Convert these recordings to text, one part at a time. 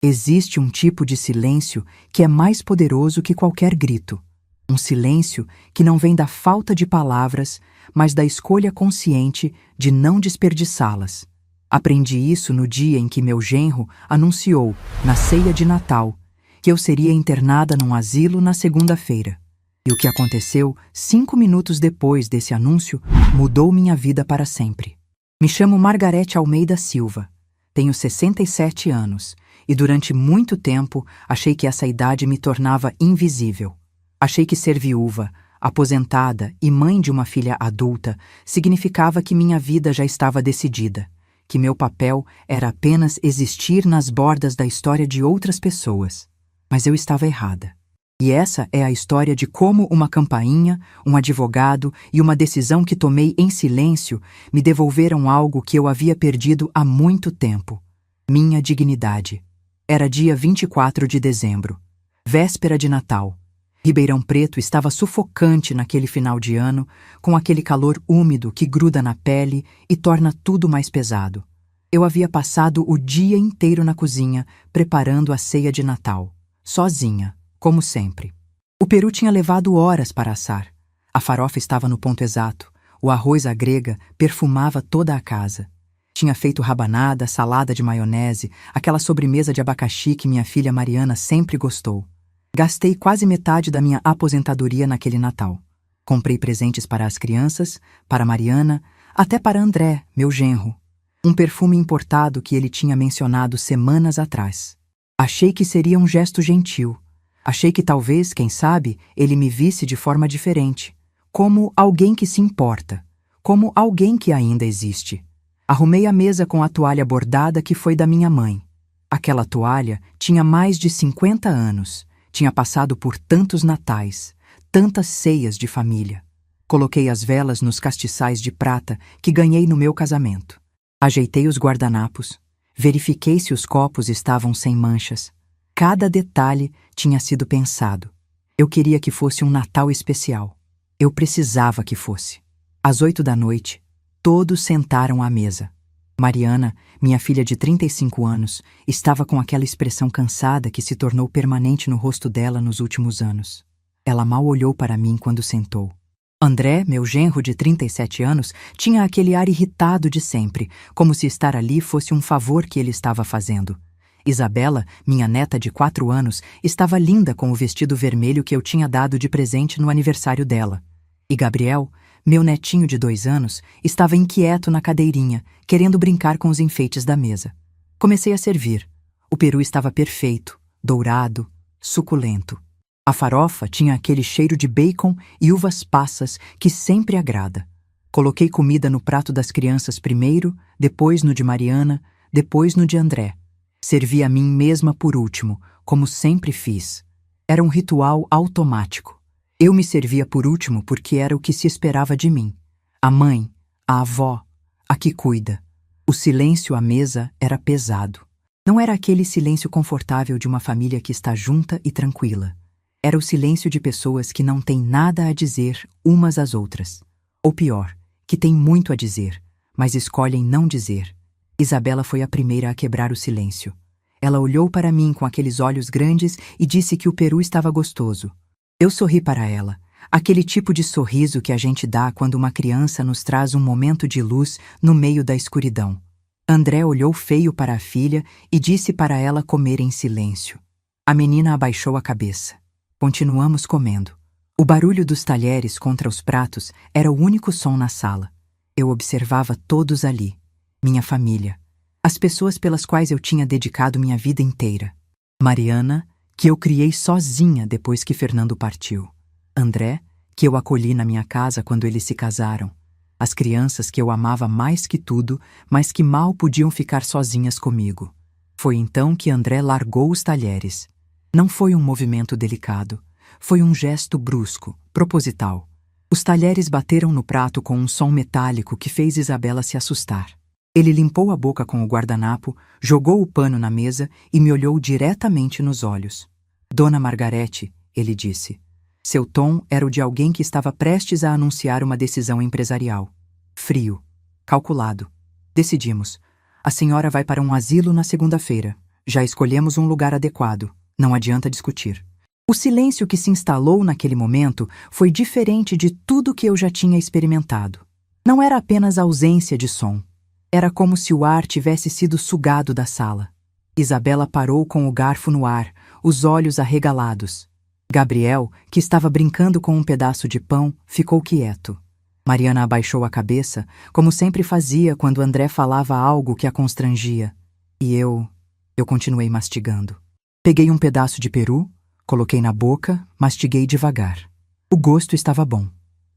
Existe um tipo de silêncio que é mais poderoso que qualquer grito. Um silêncio que não vem da falta de palavras, mas da escolha consciente de não desperdiçá-las. Aprendi isso no dia em que meu genro anunciou, na ceia de Natal, que eu seria internada num asilo na segunda-feira. E o que aconteceu 5 minutos depois desse anúncio mudou minha vida para sempre. Me chamo Margarete Almeida Silva. Tenho 67 anos e durante muito tempo achei que essa idade me tornava invisível. Achei que ser viúva, aposentada e mãe de uma filha adulta significava que minha vida já estava decidida, que meu papel era apenas existir nas bordas da história de outras pessoas. Mas eu estava errada. E essa é a história de como uma campainha, um advogado e uma decisão que tomei em silêncio me devolveram algo que eu havia perdido há muito tempo: minha dignidade. Era dia 24 de dezembro, véspera de Natal. Ribeirão Preto estava sufocante naquele final de ano, com aquele calor úmido que gruda na pele e torna tudo mais pesado. Eu havia passado o dia inteiro na cozinha, preparando a ceia de Natal, sozinha, como sempre. O peru tinha levado horas para assar. A farofa estava no ponto exato. O arroz à grega perfumava toda a casa. Tinha feito rabanada, salada de maionese, aquela sobremesa de abacaxi que minha filha Mariana sempre gostou. Gastei quase metade da minha aposentadoria naquele Natal. Comprei presentes para as crianças, para Mariana, até para André, meu genro. Um perfume importado que ele tinha mencionado semanas atrás. Achei que seria um gesto gentil. Achei que talvez, quem sabe, ele me visse de forma diferente, como alguém que se importa, como alguém que ainda existe. Arrumei a mesa com a toalha bordada que foi da minha mãe. Aquela toalha tinha mais de 50 anos, tinha passado por tantos natais, tantas ceias de família. Coloquei as velas nos castiçais de prata que ganhei no meu casamento. Ajeitei os guardanapos, verifiquei se os copos estavam sem manchas. Cada detalhe tinha sido pensado. Eu queria que fosse um Natal especial. Eu precisava que fosse. Às 8 da noite, todos sentaram à mesa. Mariana, minha filha de 35 anos, estava com aquela expressão cansada que se tornou permanente no rosto dela nos últimos anos. Ela mal olhou para mim quando sentou. André, meu genro de 37 anos, tinha aquele ar irritado de sempre, como se estar ali fosse um favor que ele estava fazendo. Isabela, minha neta de 4 anos, estava linda com o vestido vermelho que eu tinha dado de presente no aniversário dela. E Gabriel, meu netinho de 2 anos, estava inquieto na cadeirinha, querendo brincar com os enfeites da mesa. Comecei a servir. O peru estava perfeito, dourado, suculento. A farofa tinha aquele cheiro de bacon e uvas passas que sempre agrada. Coloquei comida no prato das crianças primeiro, depois no de Mariana, depois no de André. Servi a mim mesma por último, como sempre fiz. Era um ritual automático. Eu me servia por último porque era o que se esperava de mim. A mãe, a avó, a que cuida. O silêncio à mesa era pesado. Não era aquele silêncio confortável de uma família que está junta e tranquila. Era o silêncio de pessoas que não têm nada a dizer umas às outras. Ou pior, que têm muito a dizer, mas escolhem não dizer. Isabela foi a primeira a quebrar o silêncio. Ela olhou para mim com aqueles olhos grandes e disse que o peru estava gostoso. Eu sorri para ela, aquele tipo de sorriso que a gente dá quando uma criança nos traz um momento de luz no meio da escuridão. André olhou feio para a filha e disse para ela comer em silêncio. A menina abaixou a cabeça. Continuamos comendo. O barulho dos talheres contra os pratos era o único som na sala. Eu observava todos ali. Minha família. As pessoas pelas quais eu tinha dedicado minha vida inteira. Mariana, que eu criei sozinha depois que Fernando partiu. André, que eu acolhi na minha casa quando eles se casaram. As crianças que eu amava mais que tudo, mas que mal podiam ficar sozinhas comigo. Foi então que André largou os talheres. Não foi um movimento delicado. Foi um gesto brusco, proposital. Os talheres bateram no prato com um som metálico que fez Isabela se assustar. Ele limpou a boca com o guardanapo, jogou o pano na mesa e me olhou diretamente nos olhos. Dona Margarete, ele disse. Seu tom era o de alguém que estava prestes a anunciar uma decisão empresarial. Frio. Calculado. Decidimos. A senhora vai para um asilo na segunda-feira. Já escolhemos um lugar adequado. Não adianta discutir. O silêncio que se instalou naquele momento foi diferente de tudo que eu já tinha experimentado. Não era apenas ausência de som. Era como se o ar tivesse sido sugado da sala. Isabela parou com o garfo no ar, os olhos arregalados. Gabriel, que estava brincando com um pedaço de pão, ficou quieto. Mariana abaixou a cabeça, como sempre fazia quando André falava algo que a constrangia. E eu continuei mastigando. Peguei um pedaço de peru, coloquei na boca, mastiguei devagar. O gosto estava bom.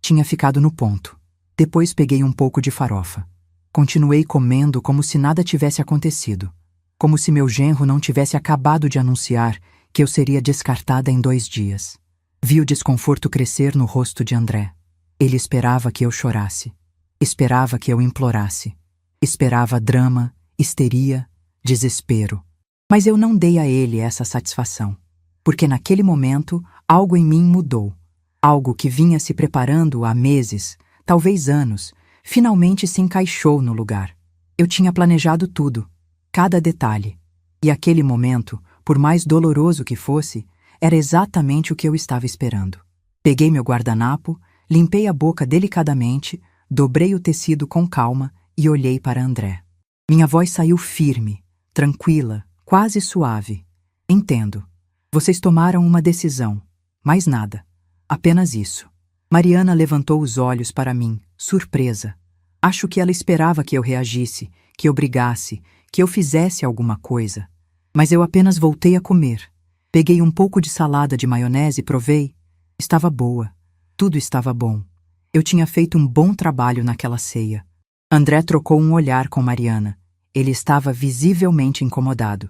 Tinha ficado no ponto. Depois peguei um pouco de farofa. Continuei comendo como se nada tivesse acontecido. Como se meu genro não tivesse acabado de anunciar que eu seria descartada em 2 dias. Vi o desconforto crescer no rosto de André. Ele esperava que eu chorasse. Esperava que eu implorasse. Esperava drama, histeria, desespero. Mas eu não dei a ele essa satisfação. Porque naquele momento, algo em mim mudou. Algo que vinha se preparando há meses, talvez anos, finalmente se encaixou no lugar. Eu tinha planejado tudo, cada detalhe. E aquele momento, por mais doloroso que fosse, era exatamente o que eu estava esperando. Peguei meu guardanapo, limpei a boca delicadamente, dobrei o tecido com calma e olhei para André. Minha voz saiu firme, tranquila, quase suave. Entendo. Vocês tomaram uma decisão. Mais nada. Apenas isso. Mariana levantou os olhos para mim, surpresa. Acho que ela esperava que eu reagisse, que eu brigasse, que eu fizesse alguma coisa. Mas eu apenas voltei a comer. Peguei um pouco de salada de maionese e provei. Estava boa. Tudo estava bom. Eu tinha feito um bom trabalho naquela ceia. André trocou um olhar com Mariana. Ele estava visivelmente incomodado.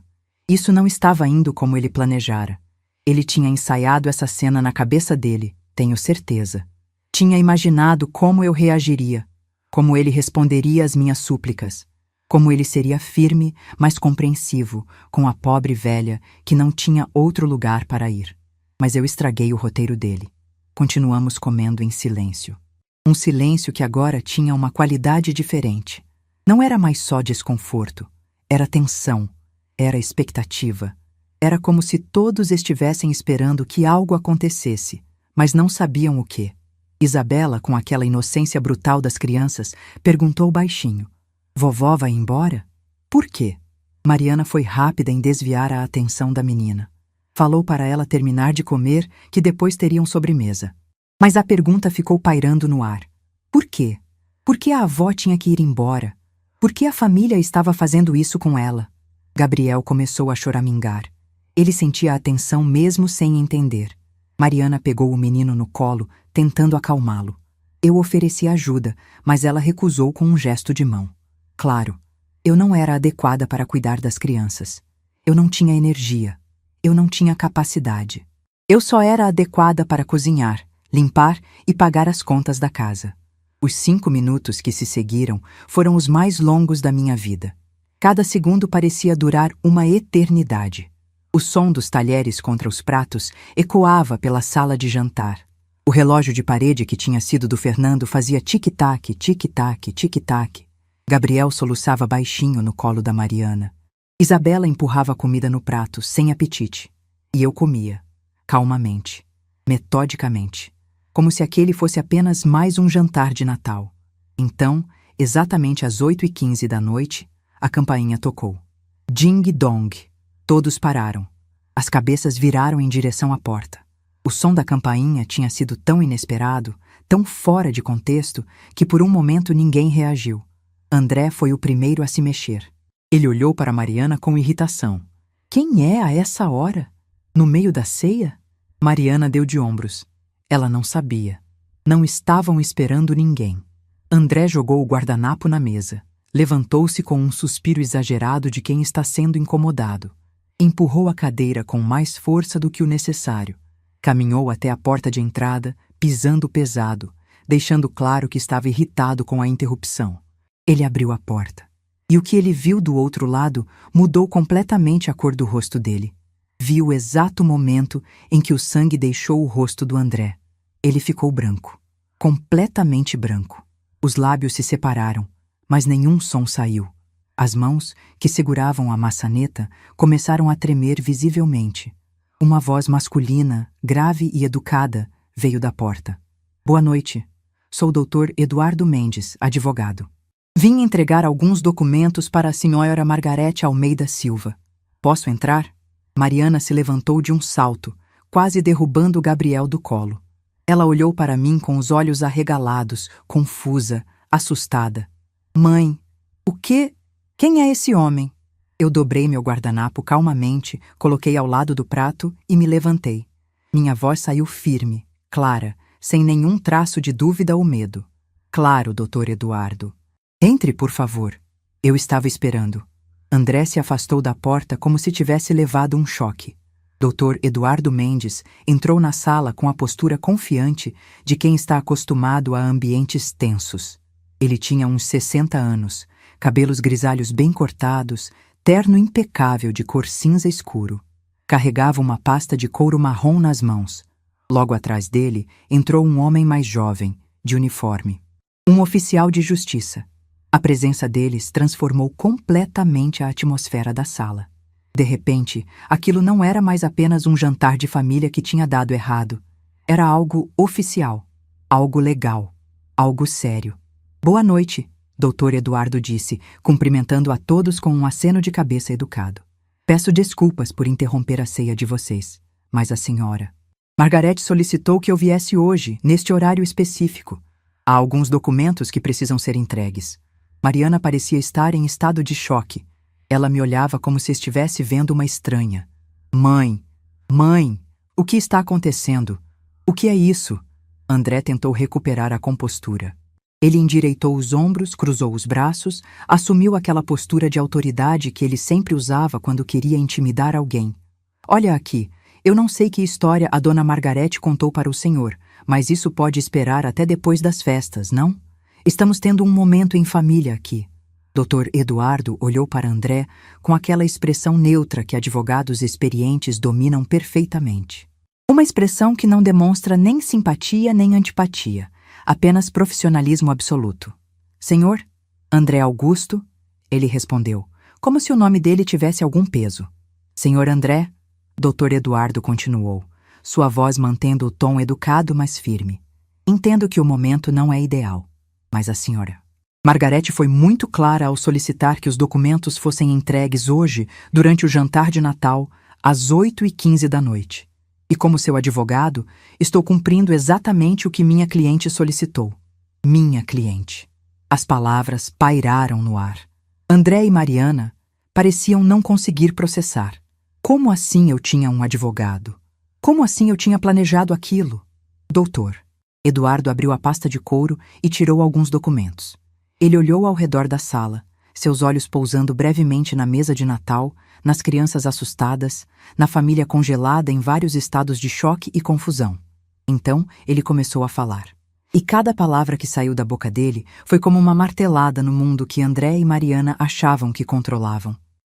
Isso não estava indo como ele planejara. Ele tinha ensaiado essa cena na cabeça dele, tenho certeza. Tinha imaginado como eu reagiria, como ele responderia às minhas súplicas, como ele seria firme, mas compreensivo, com a pobre velha que não tinha outro lugar para ir. Mas eu estraguei o roteiro dele. Continuamos comendo em silêncio. Um silêncio que agora tinha uma qualidade diferente. Não era mais só desconforto, era tensão, era expectativa. Era como se todos estivessem esperando que algo acontecesse, mas não sabiam o quê. Isabela, com aquela inocência brutal das crianças, perguntou baixinho: "Vovó vai embora? Por quê?" Mariana foi rápida em desviar a atenção da menina. Falou para ela terminar de comer, que depois teriam sobremesa. Mas a pergunta ficou pairando no ar. Por quê? Por que a avó tinha que ir embora? Por que a família estava fazendo isso com ela? Gabriel começou a choramingar. Ele sentia a tensão mesmo sem entender. Mariana pegou o menino no colo, tentando acalmá-lo. Eu ofereci ajuda, mas ela recusou com um gesto de mão. Claro, eu não era adequada para cuidar das crianças. Eu não tinha energia. Eu não tinha capacidade. Eu só era adequada para cozinhar, limpar e pagar as contas da casa. Os 5 minutos que se seguiram foram os mais longos da minha vida. Cada segundo parecia durar uma eternidade. O som dos talheres contra os pratos ecoava pela sala de jantar. O relógio de parede que tinha sido do Fernando fazia tic-tac, tic-tac, tic-tac. Gabriel soluçava baixinho no colo da Mariana. Isabela empurrava a comida no prato, sem apetite. E eu comia, calmamente, metodicamente, como se aquele fosse apenas mais um jantar de Natal. Então, exatamente às 8h15 da noite, a campainha tocou. Ding-dong. Todos pararam. As cabeças viraram em direção à porta. O som da campainha tinha sido tão inesperado, tão fora de contexto, que por um momento ninguém reagiu. André foi o primeiro a se mexer. Ele olhou para Mariana com irritação. Quem é a essa hora? No meio da ceia? Mariana deu de ombros. Ela não sabia. Não estavam esperando ninguém. André jogou o guardanapo na mesa. Levantou-se com um suspiro exagerado de quem está sendo incomodado. Empurrou a cadeira com mais força do que o necessário. Caminhou até a porta de entrada, pisando pesado, deixando claro que estava irritado com a interrupção. Ele abriu a porta. E o que ele viu do outro lado mudou completamente a cor do rosto dele. Viu o exato momento em que o sangue deixou o rosto do André. Ele ficou branco. Completamente branco. Os lábios se separaram, mas nenhum som saiu. As mãos, que seguravam a maçaneta, começaram a tremer visivelmente. Uma voz masculina, grave e educada, veio da porta. Boa noite. Sou o Dr. Eduardo Mendes, advogado. Vim entregar alguns documentos para a senhora Margarete Almeida Silva. Posso entrar? Mariana se levantou de um salto, quase derrubando Gabriel do colo. Ela olhou para mim com os olhos arregalados, confusa, assustada. Mãe, o quê? Quem é esse homem? Eu dobrei meu guardanapo calmamente, coloquei ao lado do prato e me levantei. Minha voz saiu firme, clara, sem nenhum traço de dúvida ou medo. Claro, Dr. Eduardo. Entre, por favor. Eu estava esperando. André se afastou da porta como se tivesse levado um choque. Dr. Eduardo Mendes entrou na sala com a postura confiante de quem está acostumado a ambientes tensos. Ele tinha uns 60 anos, cabelos grisalhos bem cortados, terno impecável de cor cinza escuro. Carregava uma pasta de couro marrom nas mãos. Logo atrás dele entrou um homem mais jovem, de uniforme. Um oficial de justiça. A presença deles transformou completamente a atmosfera da sala. De repente, aquilo não era mais apenas um jantar de família que tinha dado errado. Era algo oficial, algo legal, algo sério. Boa noite, Dr. Eduardo disse, cumprimentando a todos com um aceno de cabeça educado. Peço desculpas por interromper a ceia de vocês, mas a senhora... Margarete solicitou que eu viesse hoje, neste horário específico. Há alguns documentos que precisam ser entregues. Mariana parecia estar em estado de choque. Ela me olhava como se estivesse vendo uma estranha. Mãe, o que está acontecendo? O que é isso? André tentou recuperar a compostura. Ele endireitou os ombros, cruzou os braços, assumiu aquela postura de autoridade que ele sempre usava quando queria intimidar alguém. Olha aqui, eu não sei que história a dona Margarete contou para o senhor, mas isso pode esperar até depois das festas, não? Estamos tendo um momento em família aqui. Dr. Eduardo olhou para André com aquela expressão neutra que advogados experientes dominam perfeitamente. Uma expressão que não demonstra nem simpatia nem antipatia, apenas profissionalismo absoluto. Senhor? André Augusto? Ele respondeu, como se o nome dele tivesse algum peso. Senhor André? Dr. Eduardo continuou, sua voz mantendo o tom educado, mas firme. Entendo que o momento não é ideal, mas a senhora... Margarete foi muito clara ao solicitar que os documentos fossem entregues hoje, durante o jantar de Natal, às 8h15 da noite. E como seu advogado, estou cumprindo exatamente o que minha cliente solicitou. Minha cliente. As palavras pairaram no ar. André e Mariana pareciam não conseguir processar. Como assim eu tinha um advogado? Como assim eu tinha planejado aquilo? Doutor. Eduardo abriu a pasta de couro e tirou alguns documentos. Ele olhou ao redor da sala, seus olhos pousando brevemente na mesa de Natal, nas crianças assustadas, na família congelada em vários estados de choque e confusão. Então, ele começou a falar. E cada palavra que saiu da boca dele foi como uma martelada no mundo que André e Mariana achavam que controlavam.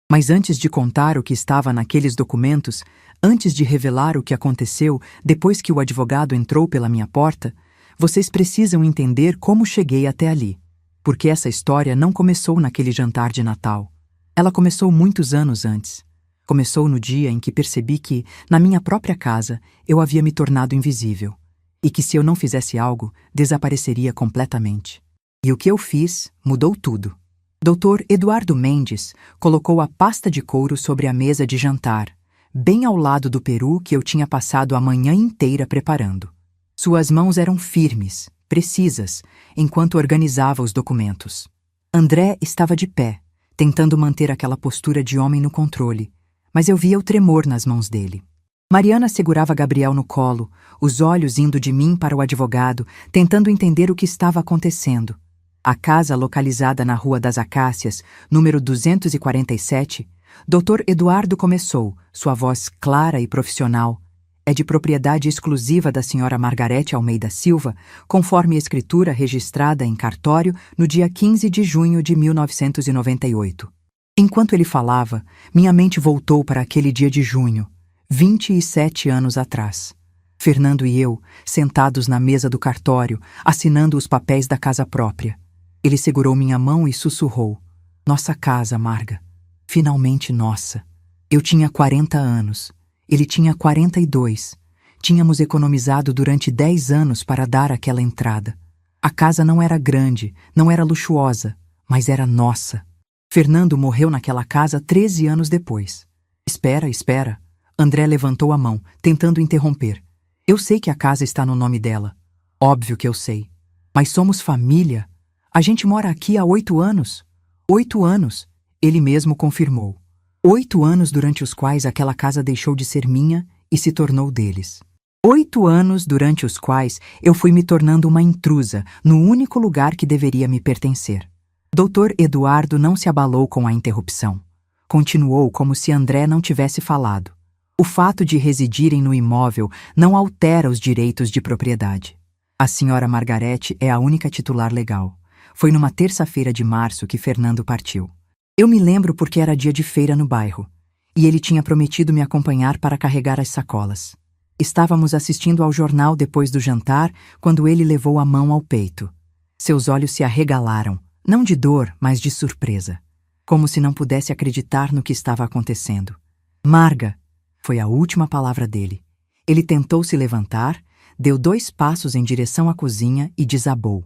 Mas antes de contar o que estava naqueles documentos, antes de revelar o que aconteceu depois que o advogado entrou pela minha porta, vocês precisam entender como cheguei até ali. Porque essa história não começou naquele jantar de Natal. Ela começou muitos anos antes. Começou no dia em que percebi que, na minha própria casa, eu havia me tornado invisível. E que se eu não fizesse algo, desapareceria completamente. E o que eu fiz mudou tudo. Dr. Eduardo Mendes colocou a pasta de couro sobre a mesa de jantar, bem ao lado do peru que eu tinha passado a manhã inteira preparando. Suas mãos eram firmes, precisas, enquanto organizava os documentos. André estava de pé, tentando manter aquela postura de homem no controle, mas eu via o tremor nas mãos dele. Mariana segurava Gabriel no colo, os olhos indo de mim para o advogado, tentando entender o que estava acontecendo. A casa localizada na Rua das Acácias, número 247, Dr. Eduardo começou, sua voz clara e profissional. É de propriedade exclusiva da senhora Margarete Almeida Silva, conforme a escritura registrada em cartório no dia 15 de junho de 1998. Enquanto ele falava, minha mente voltou para aquele dia de junho, 27 anos atrás. Fernando e eu, sentados na mesa do cartório, assinando os papéis da casa própria. Ele segurou minha mão e sussurrou. Nossa casa, Marga. Finalmente nossa. Eu tinha 40 anos. Ele tinha 42. Tínhamos economizado durante 10 anos para dar aquela entrada. A casa não era grande, não era luxuosa, mas era nossa. Fernando morreu naquela casa 13 anos depois. Espera, espera. André levantou a mão, tentando interromper. Eu sei que a casa está no nome dela. Óbvio que eu sei. Mas somos família. A gente mora aqui há 8 anos. 8 anos, ele mesmo confirmou. 8 anos durante os quais aquela casa deixou de ser minha e se tornou deles. 8 anos durante os quais eu fui me tornando uma intrusa no único lugar que deveria me pertencer. Dr. Eduardo não se abalou com a interrupção. Continuou como se André não tivesse falado. O fato de residirem no imóvel não altera os direitos de propriedade. A senhora Margarete é a única titular legal. Foi numa terça-feira de março que Fernando partiu. Eu me lembro porque era dia de feira no bairro, e ele tinha prometido me acompanhar para carregar as sacolas. Estávamos assistindo ao jornal depois do jantar, quando ele levou a mão ao peito. Seus olhos se arregalaram, não de dor, mas de surpresa, como se não pudesse acreditar no que estava acontecendo. Marga, foi a última palavra dele. Ele tentou se levantar, deu 2 passos em direção à cozinha e desabou.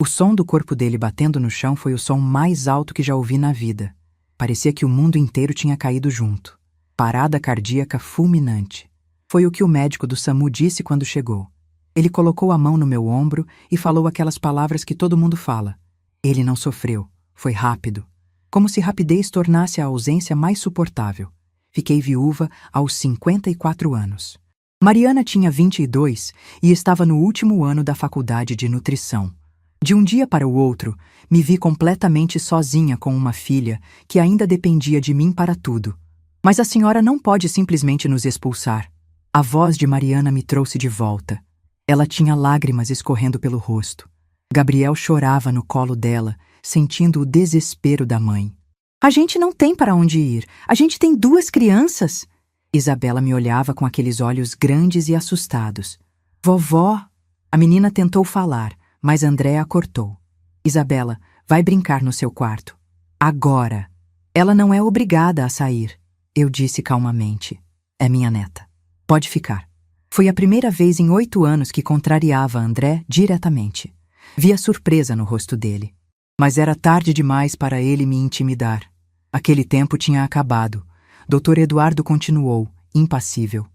O som do corpo dele batendo no chão foi o som mais alto que já ouvi na vida. Parecia que o mundo inteiro tinha caído junto. Parada cardíaca fulminante. Foi o que o médico do SAMU disse quando chegou. Ele colocou a mão no meu ombro e falou aquelas palavras que todo mundo fala. Ele não sofreu. Foi rápido. Como se rapidez tornasse a ausência mais suportável. Fiquei viúva aos 54 anos. Mariana tinha 22 e estava no último ano da faculdade de nutrição. De um dia para o outro, me vi completamente sozinha com uma filha que ainda dependia de mim para tudo. Mas a senhora não pode simplesmente nos expulsar. A voz de Mariana me trouxe de volta. Ela tinha lágrimas escorrendo pelo rosto. Gabriel chorava no colo dela, sentindo o desespero da mãe. A gente não tem para onde ir. A gente tem 2 crianças. Isabela me olhava com aqueles olhos grandes e assustados. Vovó! A menina tentou falar, mas André a cortou. Isabela, vai brincar no seu quarto. Agora. Ela não é obrigada a sair. Eu disse calmamente. É minha neta. Pode ficar. Foi a primeira vez em 8 anos que contrariava André diretamente. Vi a surpresa no rosto dele. Mas era tarde demais para ele me intimidar. Aquele tempo tinha acabado. Dr. Eduardo continuou, impassível.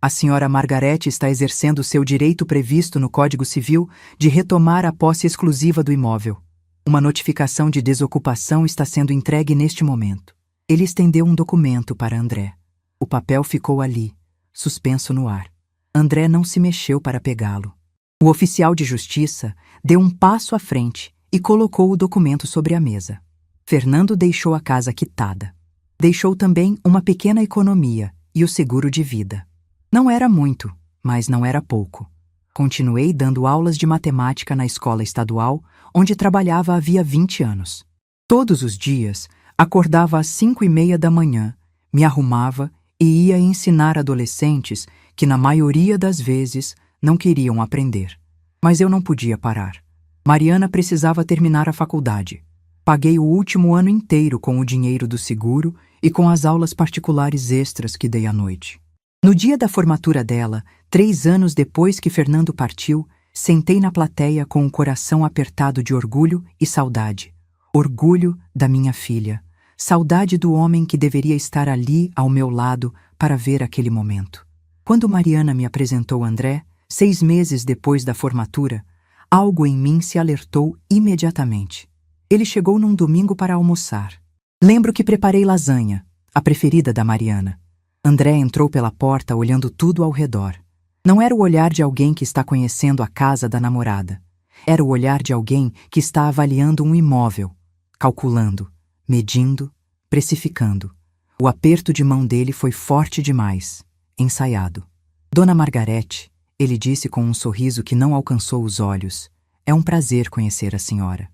A senhora Margarete está exercendo seu direito previsto no Código Civil de retomar a posse exclusiva do imóvel. Uma notificação de desocupação está sendo entregue neste momento. Ele estendeu um documento para André. O papel ficou ali, suspenso no ar. André não se mexeu para pegá-lo. O oficial de justiça deu um passo à frente e colocou o documento sobre a mesa. Fernando deixou a casa quitada. Deixou também uma pequena economia e o seguro de vida. Não era muito, mas não era pouco. Continuei dando aulas de matemática na escola estadual, onde trabalhava havia 20 anos. Todos os dias, acordava às 5:30 da manhã, me arrumava e ia ensinar adolescentes que, na maioria das vezes, não queriam aprender. Mas eu não podia parar. Mariana precisava terminar a faculdade. Paguei o último ano inteiro com o dinheiro do seguro e com as aulas particulares extras que dei à noite. No dia da formatura dela, 3 anos depois que Fernando partiu, sentei na plateia com o coração apertado de orgulho e saudade. Orgulho da minha filha. Saudade do homem que deveria estar ali ao meu lado para ver aquele momento. Quando Mariana me apresentou André, 6 meses depois da formatura, algo em mim se alertou imediatamente. Ele chegou num domingo para almoçar. Lembro que preparei lasanha, a preferida da Mariana. André entrou pela porta olhando tudo ao redor. Não era o olhar de alguém que está conhecendo a casa da namorada. Era o olhar de alguém que está avaliando um imóvel, calculando, medindo, precificando. O aperto de mão dele foi forte demais, ensaiado. Dona Margarete, ele disse com um sorriso que não alcançou os olhos. É um prazer conhecer a senhora.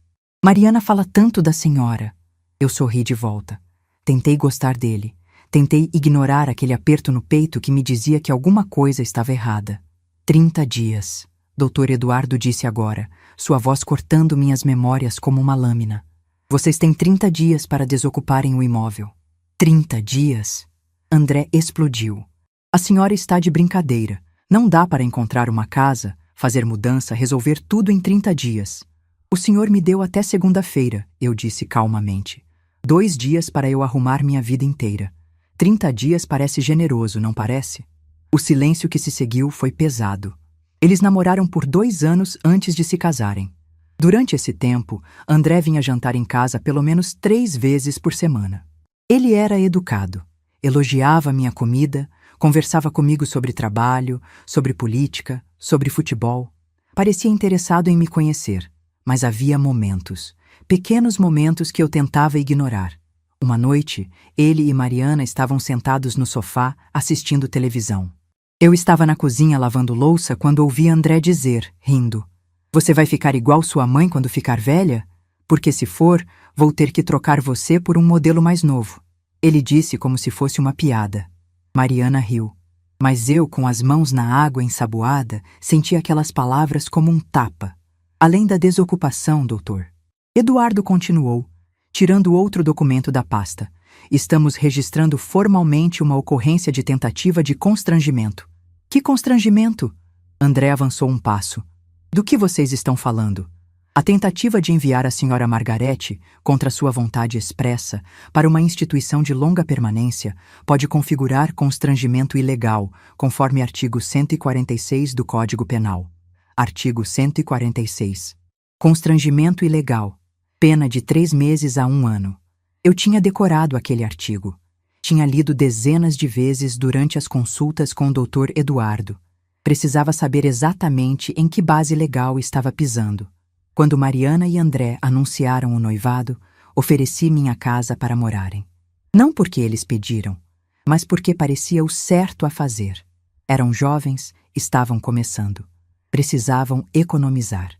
Mariana fala tanto da senhora. Eu sorri de volta. Tentei gostar dele. Tentei ignorar aquele aperto no peito que me dizia que alguma coisa estava errada. 30 dias, Dr. Eduardo disse agora, sua voz cortando minhas memórias como uma lâmina. Vocês têm 30 dias para desocuparem o imóvel. 30 dias? André explodiu. A senhora está de brincadeira. Não dá para encontrar uma casa, fazer mudança, resolver tudo em 30 dias. O senhor me deu até segunda-feira, eu disse calmamente. 2 dias para eu arrumar minha vida inteira. 30 dias parece generoso, não parece? O silêncio que se seguiu foi pesado. Eles namoraram por 2 anos antes de se casarem. Durante esse tempo, André vinha jantar em casa pelo menos 3 vezes por semana. Ele era educado, elogiava minha comida, conversava comigo sobre trabalho, sobre política, sobre futebol. Parecia interessado em me conhecer, mas havia momentos, pequenos momentos que eu tentava ignorar. Uma noite, ele e Mariana estavam sentados no sofá assistindo televisão. Eu estava na cozinha lavando louça quando ouvi André dizer, rindo: "Você vai ficar igual sua mãe quando ficar velha? Porque se for, vou ter que trocar você por um modelo mais novo." Ele disse como se fosse uma piada. Mariana riu. Mas eu, com as mãos na água ensaboada, senti aquelas palavras como um tapa. "Além da desocupação, doutor." Eduardo continuou, tirando outro documento da pasta. "Estamos registrando formalmente uma ocorrência de tentativa de constrangimento." "Que constrangimento?" André avançou um passo. "Do que vocês estão falando?" "A tentativa de enviar a senhora Margarete, contra sua vontade expressa, para uma instituição de longa permanência, pode configurar constrangimento ilegal, conforme artigo 146 do Código Penal." Artigo 146. Constrangimento ilegal. Pena de 3 meses a 1 ano. Eu tinha decorado aquele artigo. Tinha lido dezenas de vezes durante as consultas com o Dr. Eduardo. Precisava saber exatamente em que base legal estava pisando. Quando Mariana e André anunciaram o noivado, ofereci minha casa para morarem. Não porque eles pediram, mas porque parecia o certo a fazer. Eram jovens, estavam começando. Precisavam economizar.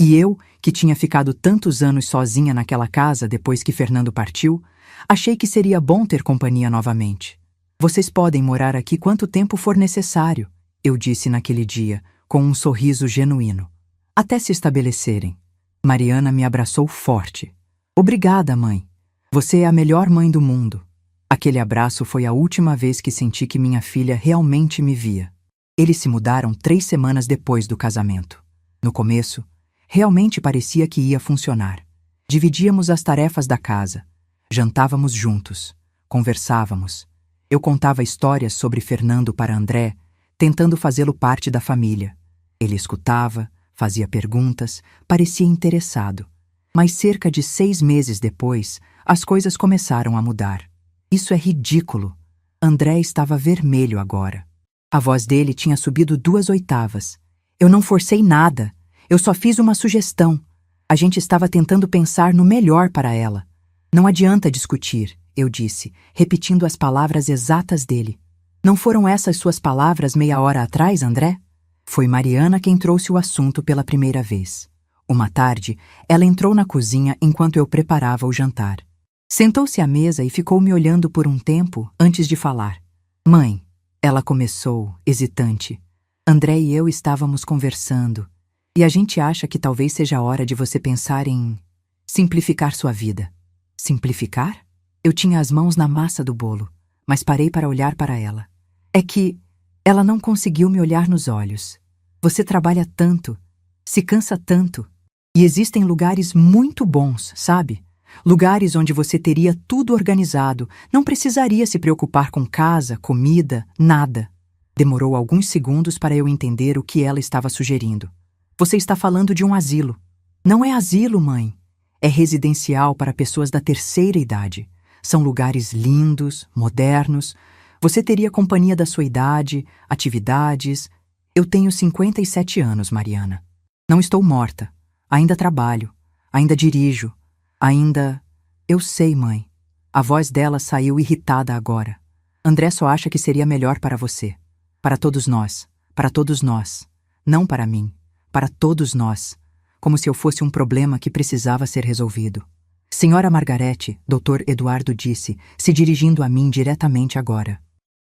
E eu, que tinha ficado tantos anos sozinha naquela casa depois que Fernando partiu, achei que seria bom ter companhia novamente. "Vocês podem morar aqui quanto tempo for necessário", eu disse naquele dia, com um sorriso genuíno. "Até se estabelecerem." Mariana me abraçou forte. "Obrigada, mãe. Você é a melhor mãe do mundo." Aquele abraço foi a última vez que senti que minha filha realmente me via. Eles se mudaram 3 semanas depois do casamento. No começo, realmente parecia que ia funcionar. Dividíamos as tarefas da casa. Jantávamos juntos. Conversávamos. Eu contava histórias sobre Fernando para André, tentando fazê-lo parte da família. Ele escutava, fazia perguntas, parecia interessado. Mas cerca de 6 meses depois, as coisas começaram a mudar. "Isso é ridículo." André estava vermelho agora. A voz dele tinha subido 2 oitavas. "Eu não forcei nada. Eu só fiz uma sugestão. A gente estava tentando pensar no melhor para ela." "Não adianta discutir", eu disse, repetindo as palavras exatas dele. "Não foram essas suas palavras meia hora atrás, André?" Foi Mariana quem trouxe o assunto pela primeira vez. Uma tarde, ela entrou na cozinha enquanto eu preparava o jantar. Sentou-se à mesa e ficou me olhando por um tempo antes de falar. "Mãe", ela começou, hesitante. "André e eu estávamos conversando. E a gente acha que talvez seja a hora de você pensar em simplificar sua vida." "Simplificar?" Eu tinha as mãos na massa do bolo, mas parei para olhar para ela. "É que ela não conseguiu me olhar nos olhos. Você trabalha tanto, se cansa tanto. E existem lugares muito bons, sabe? Lugares onde você teria tudo organizado, não precisaria se preocupar com casa, comida, nada." Demorou alguns segundos para eu entender o que ela estava sugerindo. "Você está falando de um asilo." "Não é asilo, mãe. É residencial para pessoas da terceira idade. São lugares lindos, modernos. Você teria companhia da sua idade, atividades. Eu tenho 57 anos, Mariana. Não estou morta. Ainda trabalho. Ainda dirijo. Ainda..." "Eu sei, mãe." A voz dela saiu irritada agora. "André só acha que seria melhor para você. Para todos nós. Para todos nós. Não para mim. Para todos nós. Como se eu fosse um problema que precisava ser resolvido." "Senhora Margarete", Dr. Eduardo disse, se dirigindo a mim diretamente agora.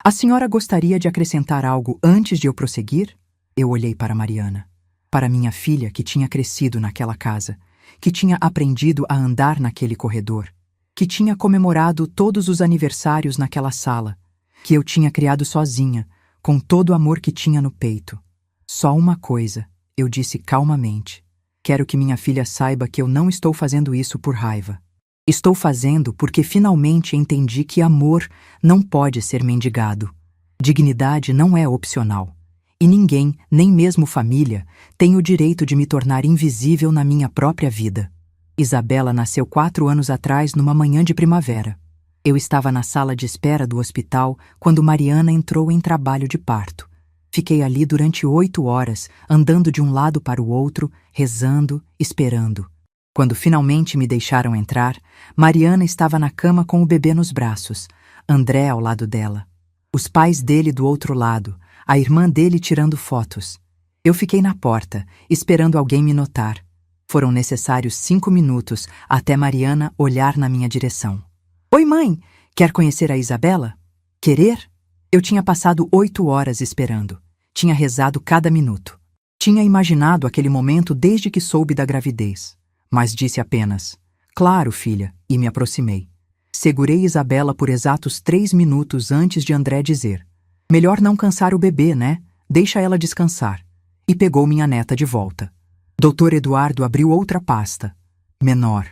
"A senhora gostaria de acrescentar algo antes de eu prosseguir?" Eu olhei para Mariana. Para minha filha, que tinha crescido naquela casa, que tinha aprendido a andar naquele corredor, que tinha comemorado todos os aniversários naquela sala, que eu tinha criado sozinha, com todo o amor que tinha no peito. Só uma coisa, eu disse calmamente. Quero que minha filha saiba que eu não estou fazendo isso por raiva. Estou fazendo porque finalmente entendi que amor não pode ser mendigado. Dignidade não é opcional. E ninguém, nem mesmo família, tem o direito de me tornar invisível na minha própria vida. Isabela nasceu 4 anos atrás numa manhã de primavera. Eu estava na sala de espera do hospital quando Mariana entrou em trabalho de parto. Fiquei ali durante 8 horas, andando de um lado para o outro, rezando, esperando. Quando finalmente me deixaram entrar, Mariana estava na cama com o bebê nos braços, André ao lado dela. Os pais dele do outro lado, a irmã dele tirando fotos. Eu fiquei na porta, esperando alguém me notar. Foram necessários 5 minutos até Mariana olhar na minha direção. Oi, mãe! Quer conhecer a Isabela? Querer? Eu tinha passado 8 horas esperando. Tinha rezado cada minuto. Tinha imaginado aquele momento desde que soube da gravidez. Mas disse apenas, claro, filha, e me aproximei. Segurei Isabela por exatos 3 minutos antes de André dizer, melhor não cansar o bebê, né? Deixa ela descansar. E pegou minha neta de volta. Dr. Eduardo abriu outra pasta, menor.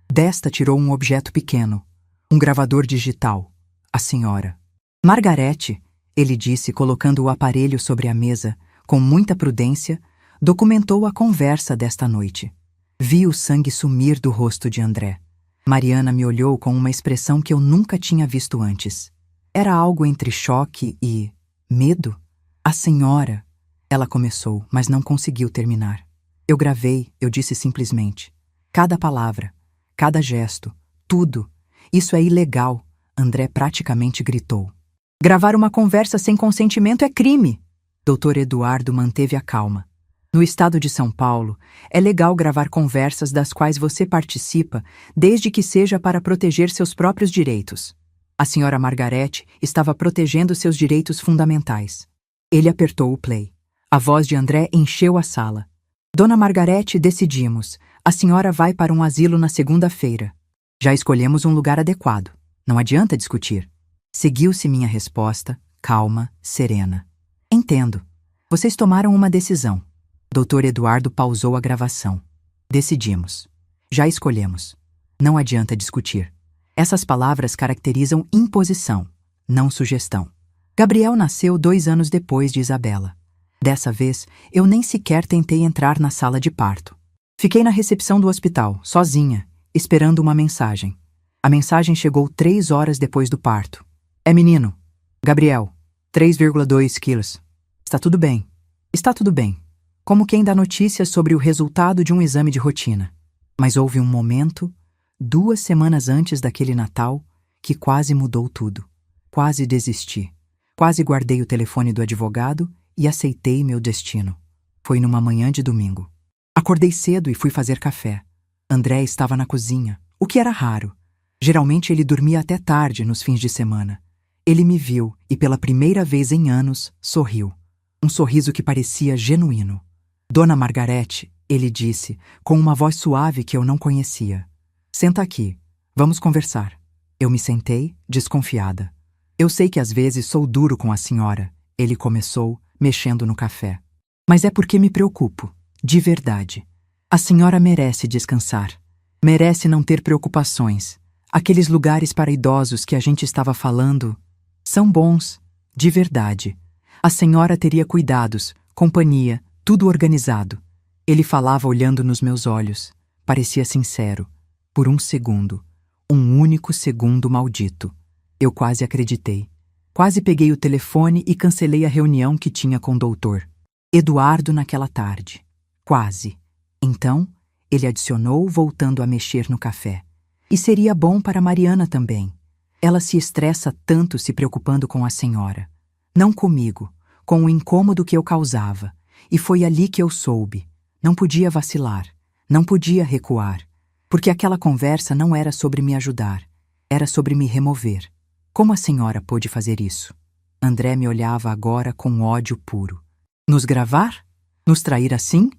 Desta tirou um objeto pequeno, um gravador digital. A senhora. Margarete, ele disse colocando o aparelho sobre a mesa, com muita prudência, documentou a conversa desta noite. Vi o sangue sumir do rosto de André. Mariana me olhou com uma expressão que eu nunca tinha visto antes. Era algo entre choque e medo. A senhora... Ela começou, mas não conseguiu terminar. Eu gravei, eu disse simplesmente. Cada palavra, cada gesto, tudo. Isso é ilegal, André praticamente gritou. Gravar uma conversa sem consentimento é crime. Dr. Eduardo manteve a calma. No estado de São Paulo, é legal gravar conversas das quais você participa, desde que seja para proteger seus próprios direitos. A senhora Margarete estava protegendo seus direitos fundamentais. Ele apertou o play. A voz de André encheu a sala. Dona Margarete, decidimos. A senhora vai para um asilo na segunda-feira. Já escolhemos um lugar adequado. Não adianta discutir. Seguiu-se minha resposta, calma, serena. Entendo. Vocês tomaram uma decisão. Dr. Eduardo pausou a gravação. Decidimos. Já escolhemos. Não adianta discutir. Essas palavras caracterizam imposição, não sugestão. Gabriel nasceu 2 anos depois de Isabela. Dessa vez, eu nem sequer tentei entrar na sala de parto. Fiquei na recepção do hospital, sozinha, esperando uma mensagem. A mensagem chegou 3 horas depois do parto. É menino. Gabriel. 3,2 quilos. Está tudo bem. Está tudo bem. Como quem dá notícias sobre o resultado de um exame de rotina. Mas houve um momento, 2 semanas antes daquele Natal, que quase mudou tudo. Quase desisti. Quase guardei o telefone do advogado e aceitei meu destino. Foi numa manhã de domingo. Acordei cedo e fui fazer café. André estava na cozinha, o que era raro. Geralmente ele dormia até tarde nos fins de semana. Ele me viu e pela primeira vez em anos sorriu. Um sorriso que parecia genuíno. Dona Margarete, ele disse, com uma voz suave que eu não conhecia. Senta aqui, vamos conversar. Eu me sentei, desconfiada. Eu sei que às vezes sou duro com a senhora, ele começou, mexendo no café. Mas é porque me preocupo, de verdade. A senhora merece descansar. Merece não ter preocupações. Aqueles lugares para idosos que a gente estava falando são bons, de verdade. A senhora teria cuidados, companhia, tudo organizado. Ele falava olhando nos meus olhos. Parecia sincero. Por um segundo. Um único segundo maldito. Eu quase acreditei. Quase peguei o telefone e cancelei a reunião que tinha com o doutor Eduardo naquela tarde. Quase. Então, ele adicionou, voltando a mexer no café. E seria bom para Mariana também. Ela se estressa tanto se preocupando com a senhora. Não comigo, com o incômodo que eu causava. E foi ali que eu soube. Não podia vacilar. Não podia recuar. Porque aquela conversa não era sobre me ajudar. Era sobre me remover. Como a senhora pôde fazer isso? André me olhava agora com ódio puro. Nos gravar? Nos trair assim?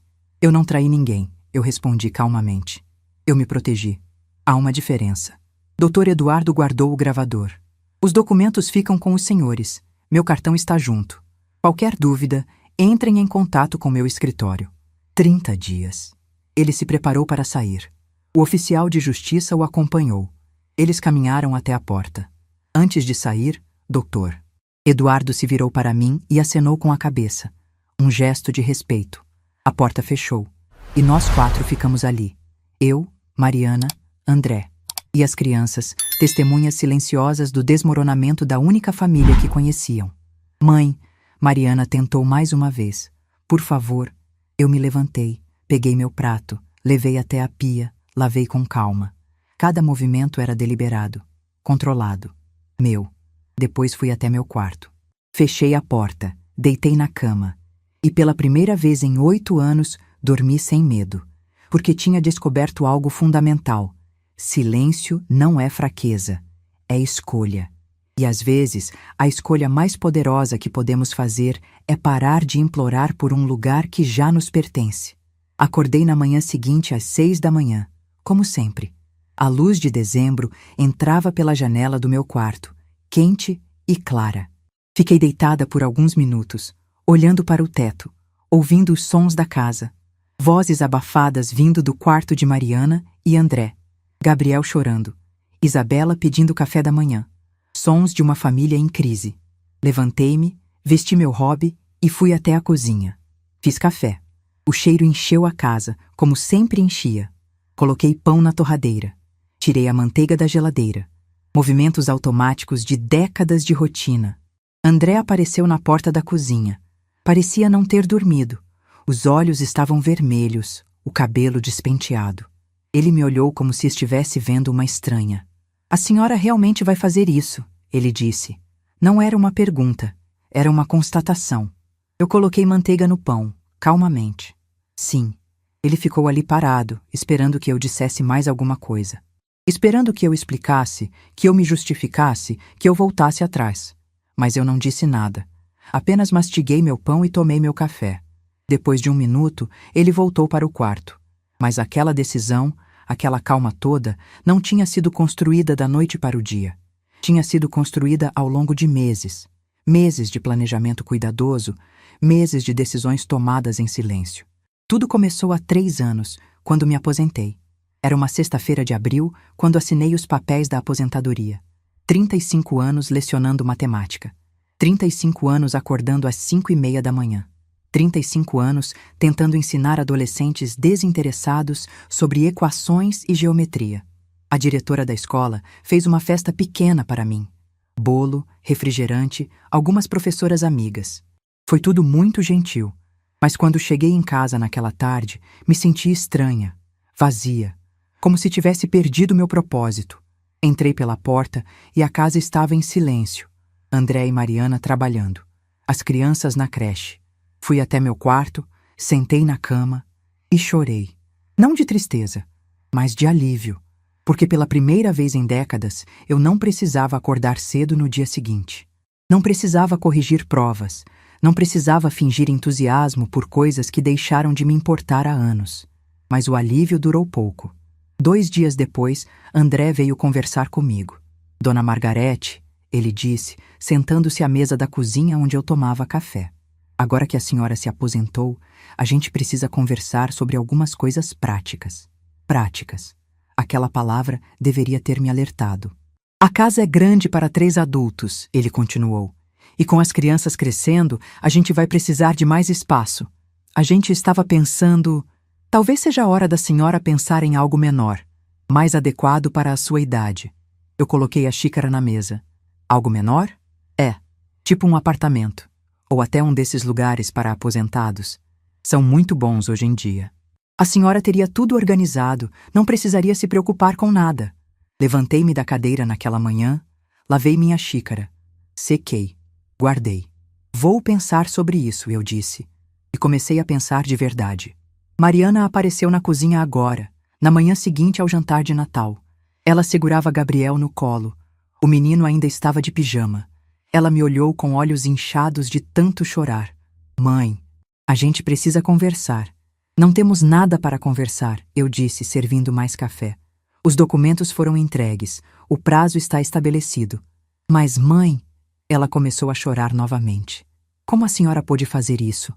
Eu não traí ninguém, eu respondi calmamente. Eu me protegi. Há uma diferença. Dr. Eduardo guardou o gravador. Os documentos ficam com os senhores. Meu cartão está junto. Qualquer dúvida, entrem em contato com meu escritório. 30 dias. Ele se preparou para sair. O oficial de justiça o acompanhou. Eles caminharam até a porta. Antes de sair, doutor. Eduardo se virou para mim e acenou com a cabeça. Um gesto de respeito. A porta fechou. E nós 4 ficamos ali. Eu, Mariana, André. E as crianças, testemunhas silenciosas do desmoronamento da única família que conheciam. Mãe, Mariana tentou mais uma vez. Por favor. Eu me levantei, peguei meu prato, levei até a pia, lavei com calma. Cada movimento era deliberado, controlado. Meu. Depois fui até meu quarto. Fechei a porta, deitei na cama. E pela primeira vez em 8 anos, dormi sem medo. Porque tinha descoberto algo fundamental. Silêncio não é fraqueza, é escolha. E às vezes, a escolha mais poderosa que podemos fazer é parar de implorar por um lugar que já nos pertence. Acordei na manhã seguinte às 6 da manhã, como sempre. A luz de dezembro entrava pela janela do meu quarto, quente e clara. Fiquei deitada por alguns minutos, olhando para o teto, ouvindo os sons da casa. Vozes abafadas vindo do quarto de Mariana e André. Gabriel chorando. Isabela pedindo café da manhã. Sons de uma família em crise. Levantei-me, vesti meu hobby e fui até a cozinha. Fiz café. O cheiro encheu a casa, como sempre enchia. Coloquei pão na torradeira. Tirei a manteiga da geladeira. Movimentos automáticos de décadas de rotina. André apareceu na porta da cozinha. Parecia não ter dormido. Os olhos estavam vermelhos, o cabelo despenteado. Ele me olhou como se estivesse vendo uma estranha. A senhora realmente vai fazer isso, ele disse. Não era uma pergunta, era uma constatação. Eu coloquei manteiga no pão, calmamente. Sim. Ele ficou ali parado, esperando que eu dissesse mais alguma coisa. Esperando que eu explicasse, que eu me justificasse, que eu voltasse atrás. Mas eu não disse nada. Apenas mastiguei meu pão e tomei meu café. Depois de 1 minuto, ele voltou para o quarto. Mas aquela decisão, aquela calma toda, não tinha sido construída da noite para o dia. Tinha sido construída ao longo de meses. Meses de planejamento cuidadoso, meses de decisões tomadas em silêncio. Tudo começou há 3 anos, quando me aposentei. Era uma sexta-feira de abril, quando assinei os papéis da aposentadoria. 35 anos lecionando matemática. 35 anos acordando às 5:30 da manhã. 35 anos tentando ensinar adolescentes desinteressados sobre equações e geometria. A diretora da escola fez uma festa pequena para mim. Bolo, refrigerante, algumas professoras amigas. Foi tudo muito gentil. Mas quando cheguei em casa naquela tarde, me senti estranha, vazia, como se tivesse perdido meu propósito. Entrei pela porta e a casa estava em silêncio. André e Mariana trabalhando. As crianças na creche. Fui até meu quarto, sentei na cama e chorei. Não de tristeza, mas de alívio. Porque pela primeira vez em décadas, eu não precisava acordar cedo no dia seguinte. Não precisava corrigir provas. Não precisava fingir entusiasmo por coisas que deixaram de me importar há anos. Mas o alívio durou pouco. 2 dias depois, André veio conversar comigo. Dona Margarete, ele disse, sentando-se à mesa da cozinha onde eu tomava café. Agora que a senhora se aposentou, a gente precisa conversar sobre algumas coisas práticas. Práticas. Aquela palavra deveria ter me alertado. A casa é grande para 3 adultos, ele continuou. E com as crianças crescendo, a gente vai precisar de mais espaço. A gente estava pensando... Talvez seja a hora da senhora pensar em algo menor, mais adequado para a sua idade. Eu coloquei a xícara na mesa. Algo menor? É, tipo um apartamento. Ou até um desses lugares para aposentados. São muito bons hoje em dia. A senhora teria tudo organizado, não precisaria se preocupar com nada. Levantei-me da cadeira naquela manhã, lavei minha xícara, sequei, guardei. Vou pensar sobre isso, eu disse. E comecei a pensar de verdade. Mariana apareceu na cozinha agora, na manhã seguinte ao jantar de Natal. Ela segurava Gabriel no colo. O menino ainda estava de pijama. Ela me olhou com olhos inchados de tanto chorar. Mãe, a gente precisa conversar. Não temos nada para conversar, eu disse, servindo mais café. Os documentos foram entregues, o prazo está estabelecido. Mas, mãe, ela começou a chorar novamente. Como a senhora pôde fazer isso?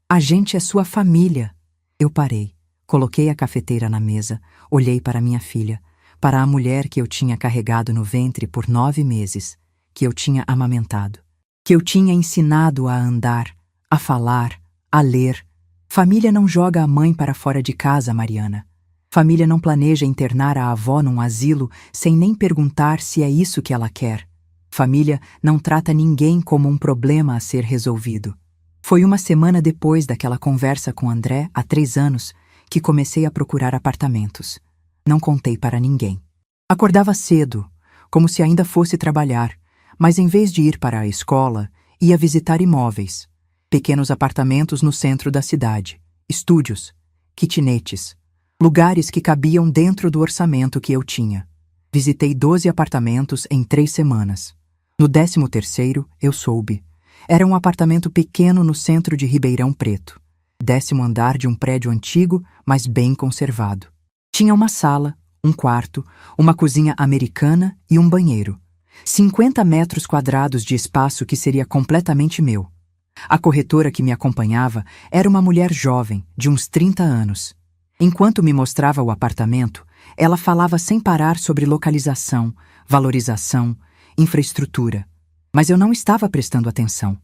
A gente é sua família. Eu parei, coloquei a cafeteira na mesa, olhei para minha filha, para a mulher que eu tinha carregado no ventre por 9 meses, que eu tinha amamentado, que eu tinha ensinado a andar, a falar, a ler. Família não joga a mãe para fora de casa, Mariana. Família não planeja internar a avó num asilo sem nem perguntar se é isso que ela quer. Família não trata ninguém como um problema a ser resolvido. Foi uma semana depois daquela conversa com André, há 3 anos, que comecei a procurar apartamentos. Não contei para ninguém. Acordava cedo, como se ainda fosse trabalhar, mas em vez de ir para a escola, ia visitar imóveis. Pequenos apartamentos no centro da cidade, estúdios, kitnetes, lugares que cabiam dentro do orçamento que eu tinha. Visitei 12 apartamentos em 3 semanas. No 13º, eu soube. Era um apartamento pequeno no centro de Ribeirão Preto. 10º andar de um prédio antigo, mas bem conservado. Tinha uma sala, um quarto, uma cozinha americana e um banheiro. 50 metros quadrados de espaço que seria completamente meu. A corretora que me acompanhava era uma mulher jovem, de uns 30 anos. Enquanto me mostrava o apartamento, ela falava sem parar sobre localização, valorização, infraestrutura. Mas eu não estava prestando atenção.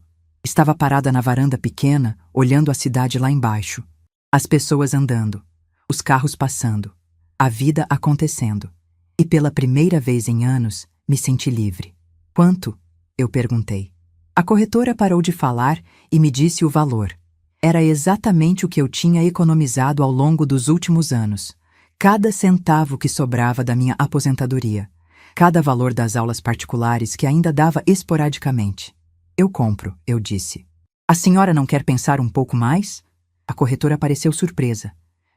Estava parada na varanda pequena, olhando a cidade lá embaixo. As pessoas andando, os carros passando, a vida acontecendo. E pela primeira vez em anos, me senti livre. Quanto? Eu perguntei. A corretora parou de falar e me disse o valor. Era exatamente o que eu tinha economizado ao longo dos últimos anos. Cada centavo que sobrava da minha aposentadoria. Cada valor das aulas particulares que ainda dava esporadicamente. Eu compro, eu disse. A senhora não quer pensar um pouco mais? A corretora pareceu surpresa.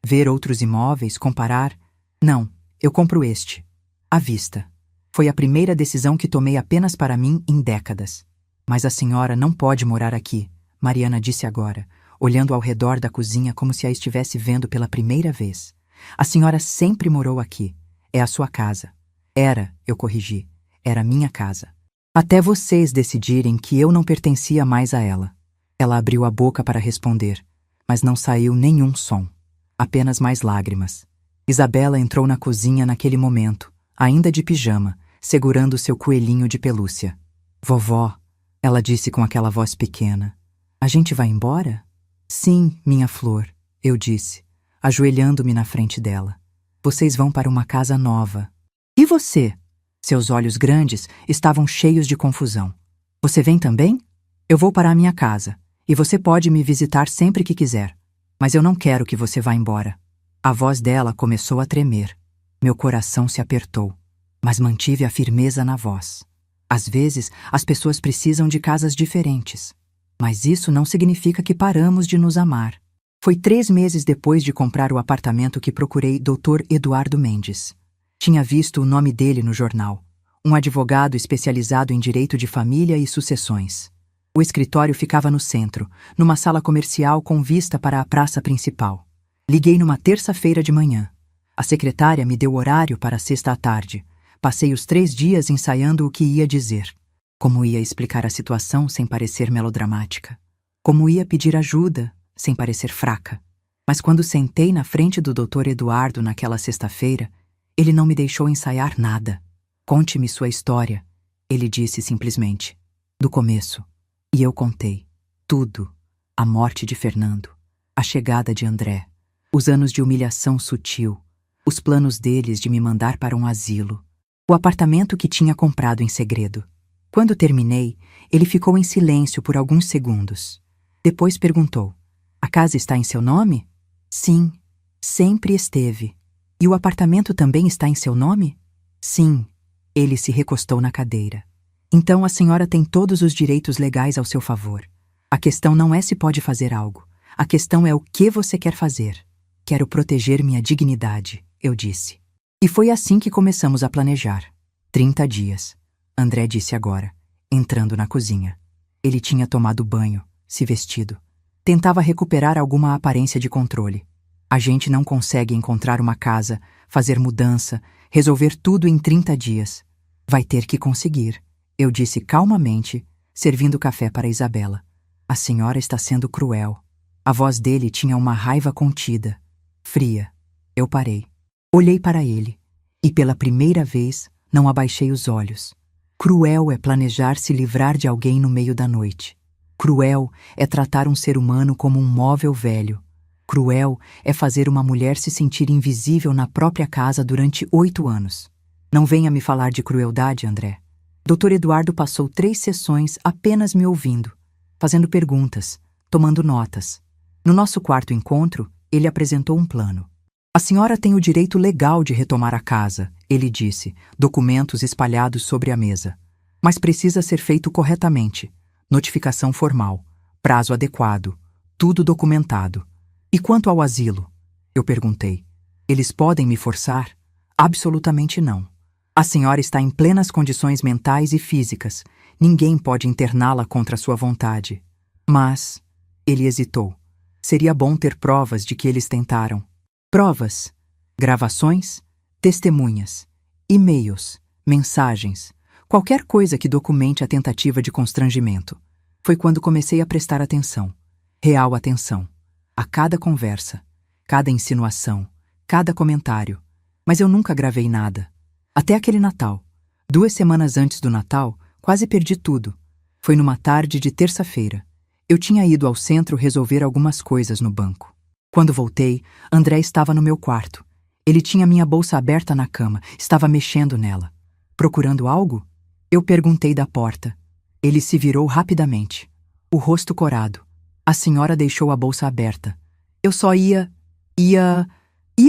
Ver outros imóveis, comparar. Não, eu compro este. À vista. Foi a primeira decisão que tomei apenas para mim em décadas. Mas a senhora não pode morar aqui, Mariana disse agora, olhando ao redor da cozinha como se a estivesse vendo pela primeira vez. A senhora sempre morou aqui. É a sua casa. Era, eu corrigi. Era minha casa. Até vocês decidirem que eu não pertencia mais a ela. Ela abriu a boca para responder, mas não saiu nenhum som. Apenas mais lágrimas. Isabela entrou na cozinha naquele momento, ainda de pijama, segurando seu coelhinho de pelúcia. Vovó, ela disse com aquela voz pequena. A gente vai embora? Sim, minha flor, eu disse, ajoelhando-me na frente dela. Vocês vão para uma casa nova. E você? Seus olhos grandes estavam cheios de confusão. Você vem também? Eu vou para a minha casa, e você pode me visitar sempre que quiser. Mas eu não quero que você vá embora. A voz dela começou a tremer. Meu coração se apertou, mas mantive a firmeza na voz. Às vezes, as pessoas precisam de casas diferentes. Mas isso não significa que paramos de nos amar. Foi 3 meses depois de comprar o apartamento que procurei Dr. Eduardo Mendes. Tinha visto o nome dele no jornal. Um advogado especializado em direito de família e sucessões. O escritório ficava no centro, numa sala comercial com vista para a praça principal. Liguei numa terça-feira de manhã. A secretária me deu horário para sexta à tarde. Passei os 3 dias ensaiando o que ia dizer. Como ia explicar a situação sem parecer melodramática. Como ia pedir ajuda sem parecer fraca. Mas quando sentei na frente do Dr. Eduardo naquela sexta-feira, ele não me deixou ensaiar nada. Conte-me sua história, ele disse simplesmente. Do começo. E eu contei. Tudo. A morte de Fernando. A chegada de André. Os anos de humilhação sutil. Os planos deles de me mandar para um asilo. O apartamento que tinha comprado em segredo. Quando terminei, ele ficou em silêncio por alguns segundos. Depois perguntou. A casa está em seu nome? Sim, sempre esteve. E o apartamento também está em seu nome? Sim. Ele se recostou na cadeira. Então a senhora tem todos os direitos legais ao seu favor. A questão não é se pode fazer algo. A questão é o que você quer fazer. Quero proteger minha dignidade, eu disse. E foi assim que começamos a planejar. 30 dias. André disse agora, entrando na cozinha. Ele tinha tomado banho, se vestido. Tentava recuperar alguma aparência de controle. A gente não consegue encontrar uma casa, fazer mudança, resolver tudo em 30 dias. Vai ter que conseguir, eu disse calmamente, servindo café para Isabela. A senhora está sendo cruel. A voz dele tinha uma raiva contida, fria. Eu parei. Olhei para ele, e pela primeira vez não abaixei os olhos. Cruel é planejar se livrar de alguém no meio da noite. Cruel é tratar um ser humano como um móvel velho. Cruel é fazer uma mulher se sentir invisível na própria casa durante 8 anos. Não venha me falar de crueldade, André. Dr. Eduardo passou 3 sessões apenas me ouvindo, fazendo perguntas, tomando notas. No nosso quarto encontro, ele apresentou um plano. A senhora tem o direito legal de retomar a casa, ele disse, documentos espalhados sobre a mesa. Mas precisa ser feito corretamente. Notificação formal, prazo adequado, tudo documentado. E quanto ao asilo? Eu perguntei. Eles podem me forçar? Absolutamente não. A senhora está em plenas condições mentais e físicas. Ninguém pode interná-la contra sua vontade. Mas, ele hesitou. Seria bom ter provas de que eles tentaram. Provas, gravações, testemunhas, e-mails, mensagens, qualquer coisa que documente a tentativa de constrangimento. Foi quando comecei a prestar atenção, real atenção, a cada conversa, cada insinuação, cada comentário. Mas eu nunca gravei nada. Até aquele Natal. 2 semanas antes do Natal, quase perdi tudo. Foi numa tarde de terça-feira. Eu tinha ido ao centro resolver algumas coisas no banco. Quando voltei, André estava no meu quarto. Ele tinha minha bolsa aberta na cama, estava mexendo nela. Procurando algo? Eu perguntei da porta. Ele se virou rapidamente, o rosto corado. A senhora deixou a bolsa aberta. Eu só ia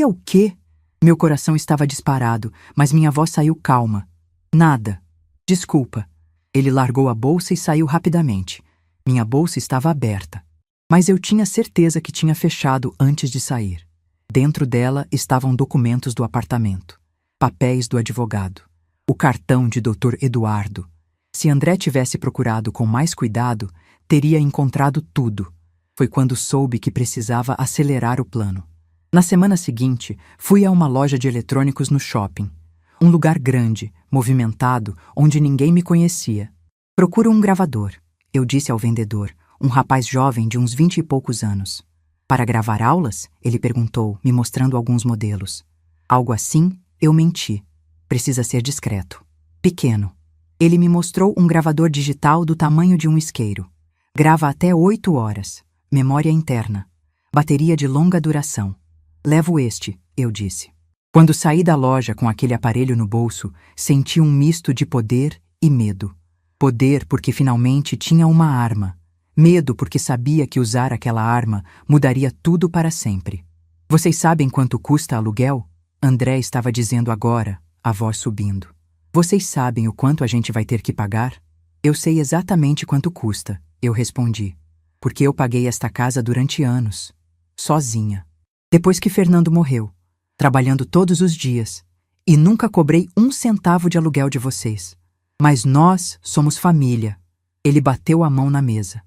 o quê? Meu coração estava disparado, mas minha voz saiu calma. Nada. Desculpa. Ele largou a bolsa e saiu rapidamente. Minha bolsa estava aberta. Mas eu tinha certeza que tinha fechado antes de sair. Dentro dela estavam documentos do apartamento, papéis do advogado, o cartão de Dr. Eduardo. Se André tivesse procurado com mais cuidado, teria encontrado tudo. Foi quando soube que precisava acelerar o plano. Na semana seguinte, fui a uma loja de eletrônicos no shopping. Um lugar grande, movimentado, onde ninguém me conhecia. Procuro um gravador, eu disse ao vendedor, um rapaz jovem de uns 20 e poucos anos. Para gravar aulas? Ele perguntou, me mostrando alguns modelos. Algo assim, eu menti. Precisa ser discreto. Pequeno. Ele me mostrou um gravador digital do tamanho de um isqueiro. Grava até 8 horas. Memória interna. Bateria de longa duração. Levo este, eu disse. Quando saí da loja com aquele aparelho no bolso, senti um misto de poder e medo. Poder porque finalmente tinha uma arma. Medo porque sabia que usar aquela arma mudaria tudo para sempre. Vocês sabem quanto custa aluguel? André estava dizendo agora, a voz subindo. Vocês sabem o quanto a gente vai ter que pagar? Eu sei exatamente quanto custa, eu respondi. Porque eu paguei esta casa durante anos. Sozinha. Depois que Fernando morreu. Trabalhando todos os dias. E nunca cobrei 1 centavo de aluguel de vocês. Mas nós somos família. Ele bateu a mão na mesa.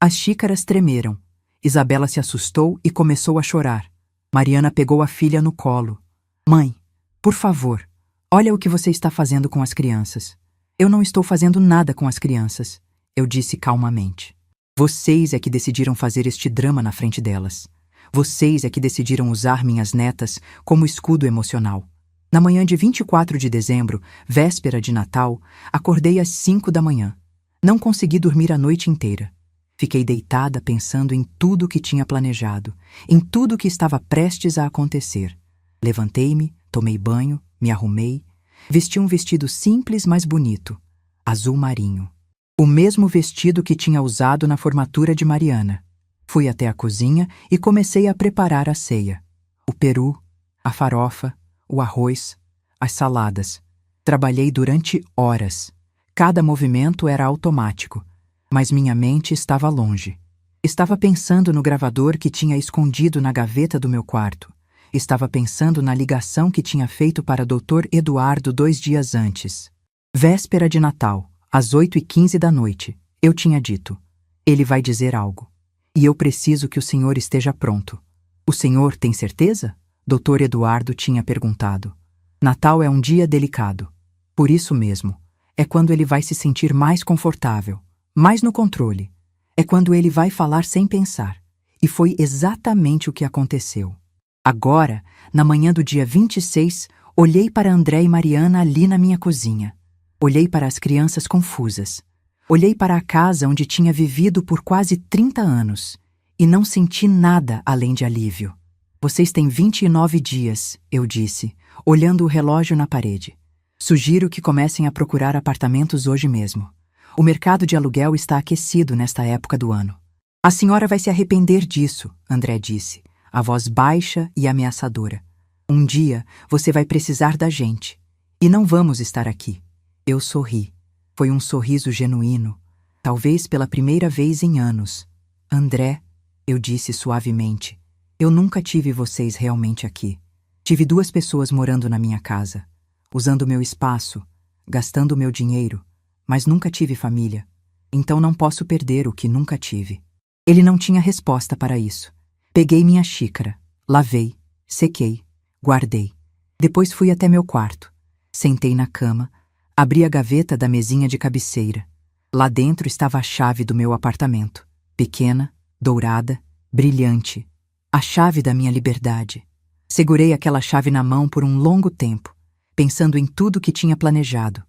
As xícaras tremeram. Isabela se assustou e começou a chorar. Mariana pegou a filha no colo. Mãe, por favor, olha o que você está fazendo com as crianças. Eu não estou fazendo nada com as crianças, eu disse calmamente. Vocês é que decidiram fazer este drama na frente delas. Vocês é que decidiram usar minhas netas como escudo emocional. Na manhã de 24 de dezembro, véspera de Natal, acordei às 5 da manhã. Não consegui dormir a noite inteira. Fiquei deitada pensando em tudo que tinha planejado, em tudo que estava prestes a acontecer. Levantei-me, tomei banho, me arrumei, vesti um vestido simples, mas bonito, azul marinho. O mesmo vestido que tinha usado na formatura de Mariana. Fui até a cozinha e comecei a preparar a ceia. O peru, a farofa, o arroz, as saladas. Trabalhei durante horas. Cada movimento era automático. Mas minha mente estava longe. Estava pensando no gravador que tinha escondido na gaveta do meu quarto. Estava pensando na ligação que tinha feito para Dr. Eduardo 2 dias antes. Véspera de Natal, às 8h15 da noite, eu tinha dito: ele vai dizer algo. E eu preciso que o senhor esteja pronto. O senhor tem certeza? Dr. Eduardo tinha perguntado. Natal é um dia delicado. Por isso mesmo, é quando ele vai se sentir mais confortável, mais no controle. É quando ele vai falar sem pensar. E foi exatamente o que aconteceu. Agora, na manhã do dia 26, olhei para André e Mariana ali na minha cozinha. Olhei para as crianças confusas. Olhei para a casa onde tinha vivido por quase 30 anos e não senti nada além de alívio. Vocês têm 29 dias, eu disse, olhando o relógio na parede. Sugiro que comecem a procurar apartamentos hoje mesmo. O mercado de aluguel está aquecido nesta época do ano. A senhora vai se arrepender disso, André disse, a voz baixa e ameaçadora. Um dia você vai precisar da gente. E não vamos estar aqui. Eu sorri. Foi um sorriso genuíno, talvez pela primeira vez em anos. André, eu disse suavemente, eu nunca tive vocês realmente aqui. Tive 2 pessoas morando na minha casa, usando meu espaço, gastando meu dinheiro, mas nunca tive família. Então não posso perder o que nunca tive. Ele não tinha resposta para isso. Peguei minha xícara, lavei, sequei, guardei. Depois fui até meu quarto. Sentei na cama, abri a gaveta da mesinha de cabeceira. Lá dentro estava a chave do meu apartamento. Pequena, dourada, brilhante. A chave da minha liberdade. Segurei aquela chave na mão por um longo tempo, pensando em tudo que tinha planejado,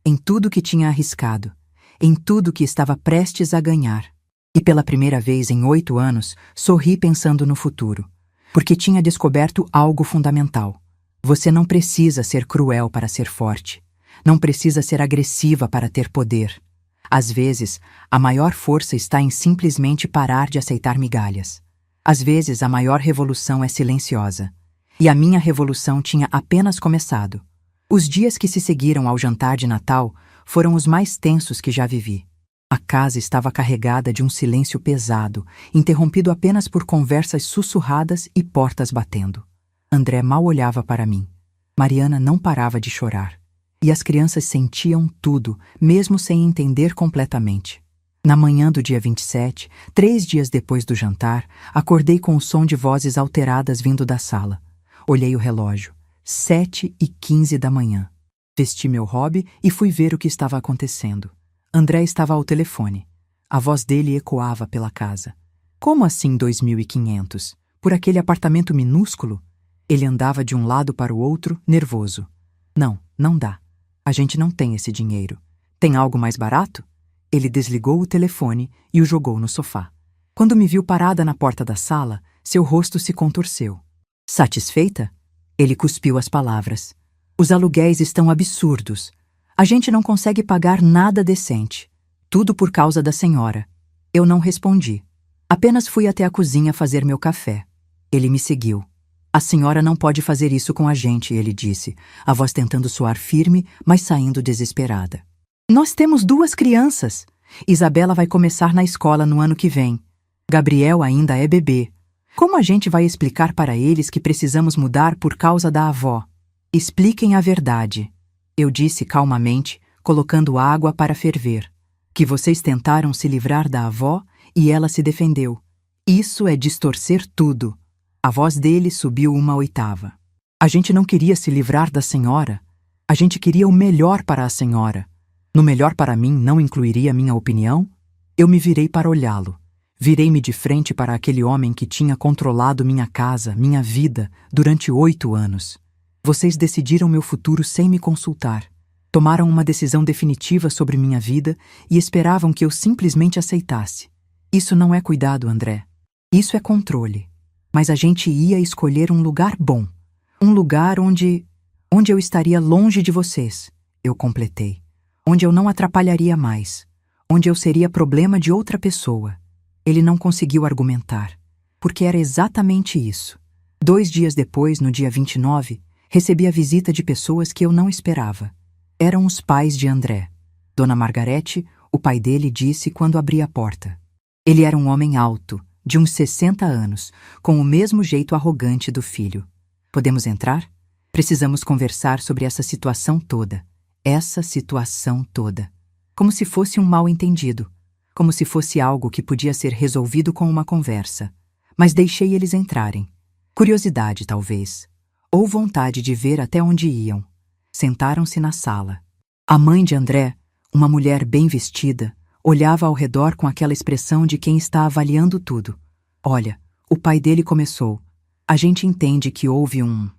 em tudo que tinha arriscado, em tudo que estava prestes a ganhar. E pela primeira vez em 8 anos, sorri pensando no futuro, porque tinha descoberto algo fundamental. Você não precisa ser cruel para ser forte. Não precisa ser agressiva para ter poder. Às vezes, a maior força está em simplesmente parar de aceitar migalhas. Às vezes, a maior revolução é silenciosa. E a minha revolução tinha apenas começado. Os dias que se seguiram ao jantar de Natal foram os mais tensos que já vivi. A casa estava carregada de um silêncio pesado, interrompido apenas por conversas sussurradas e portas batendo. André mal olhava para mim. Mariana não parava de chorar. E as crianças sentiam tudo, mesmo sem entender completamente. Na manhã do dia 27, 3 dias depois do jantar, acordei com o som de vozes alteradas vindo da sala. Olhei o relógio. 7h15 da manhã. Vesti meu hobby e fui ver o que estava acontecendo. André estava ao telefone. A voz dele ecoava pela casa. Como assim 2.500? Por aquele apartamento minúsculo? Ele andava de um lado para o outro, nervoso. Não, não dá. A gente não tem esse dinheiro. Tem algo mais barato? Ele desligou o telefone e o jogou no sofá. Quando me viu parada na porta da sala, seu rosto se contorceu. Satisfeita? Ele cuspiu as palavras. Os aluguéis estão absurdos. A gente não consegue pagar nada decente. Tudo por causa da senhora. Eu não respondi. Apenas fui até a cozinha fazer meu café. Ele me seguiu. A senhora não pode fazer isso com a gente, ele disse, a voz tentando soar firme, mas saindo desesperada. Nós temos 2 crianças. Isabela vai começar na escola no ano que vem. Gabriel ainda é bebê. Como a gente vai explicar para eles que precisamos mudar por causa da avó? Expliquem a verdade. Eu disse calmamente, colocando água para ferver. Que vocês tentaram se livrar da avó e ela se defendeu. Isso é distorcer tudo. A voz dele subiu 1/8. A gente não queria se livrar da senhora. A gente queria o melhor para a senhora. No melhor para mim não incluiria minha opinião? Eu me virei para olhá-lo. Virei-me de frente para aquele homem que tinha controlado minha casa, minha vida, durante 8 anos. Vocês decidiram meu futuro sem me consultar. Tomaram uma decisão definitiva sobre minha vida e esperavam que eu simplesmente aceitasse. Isso não é cuidado, André. Isso é controle. Mas a gente ia escolher um lugar bom. Um lugar onde eu estaria longe de vocês, eu completei. Onde eu não atrapalharia mais. Onde eu seria problema de outra pessoa. Ele não conseguiu argumentar, porque era exatamente isso. 2 dias depois, no dia 29, recebi a visita de pessoas que eu não esperava. Eram os pais de André. Dona Margarete, o pai dele, disse quando abri a porta. Ele era um homem alto, de uns 60 anos, com o mesmo jeito arrogante do filho. Podemos entrar? Precisamos conversar sobre essa situação toda. Essa situação toda. Como se fosse um mal-entendido. Como se fosse algo que podia ser resolvido com uma conversa. Mas deixei eles entrarem. Curiosidade, talvez. Ou vontade de ver até onde iam. Sentaram-se na sala. A mãe de André, uma mulher bem vestida, olhava ao redor com aquela expressão de quem está avaliando tudo. Olha, o pai dele começou. A gente entende que houve um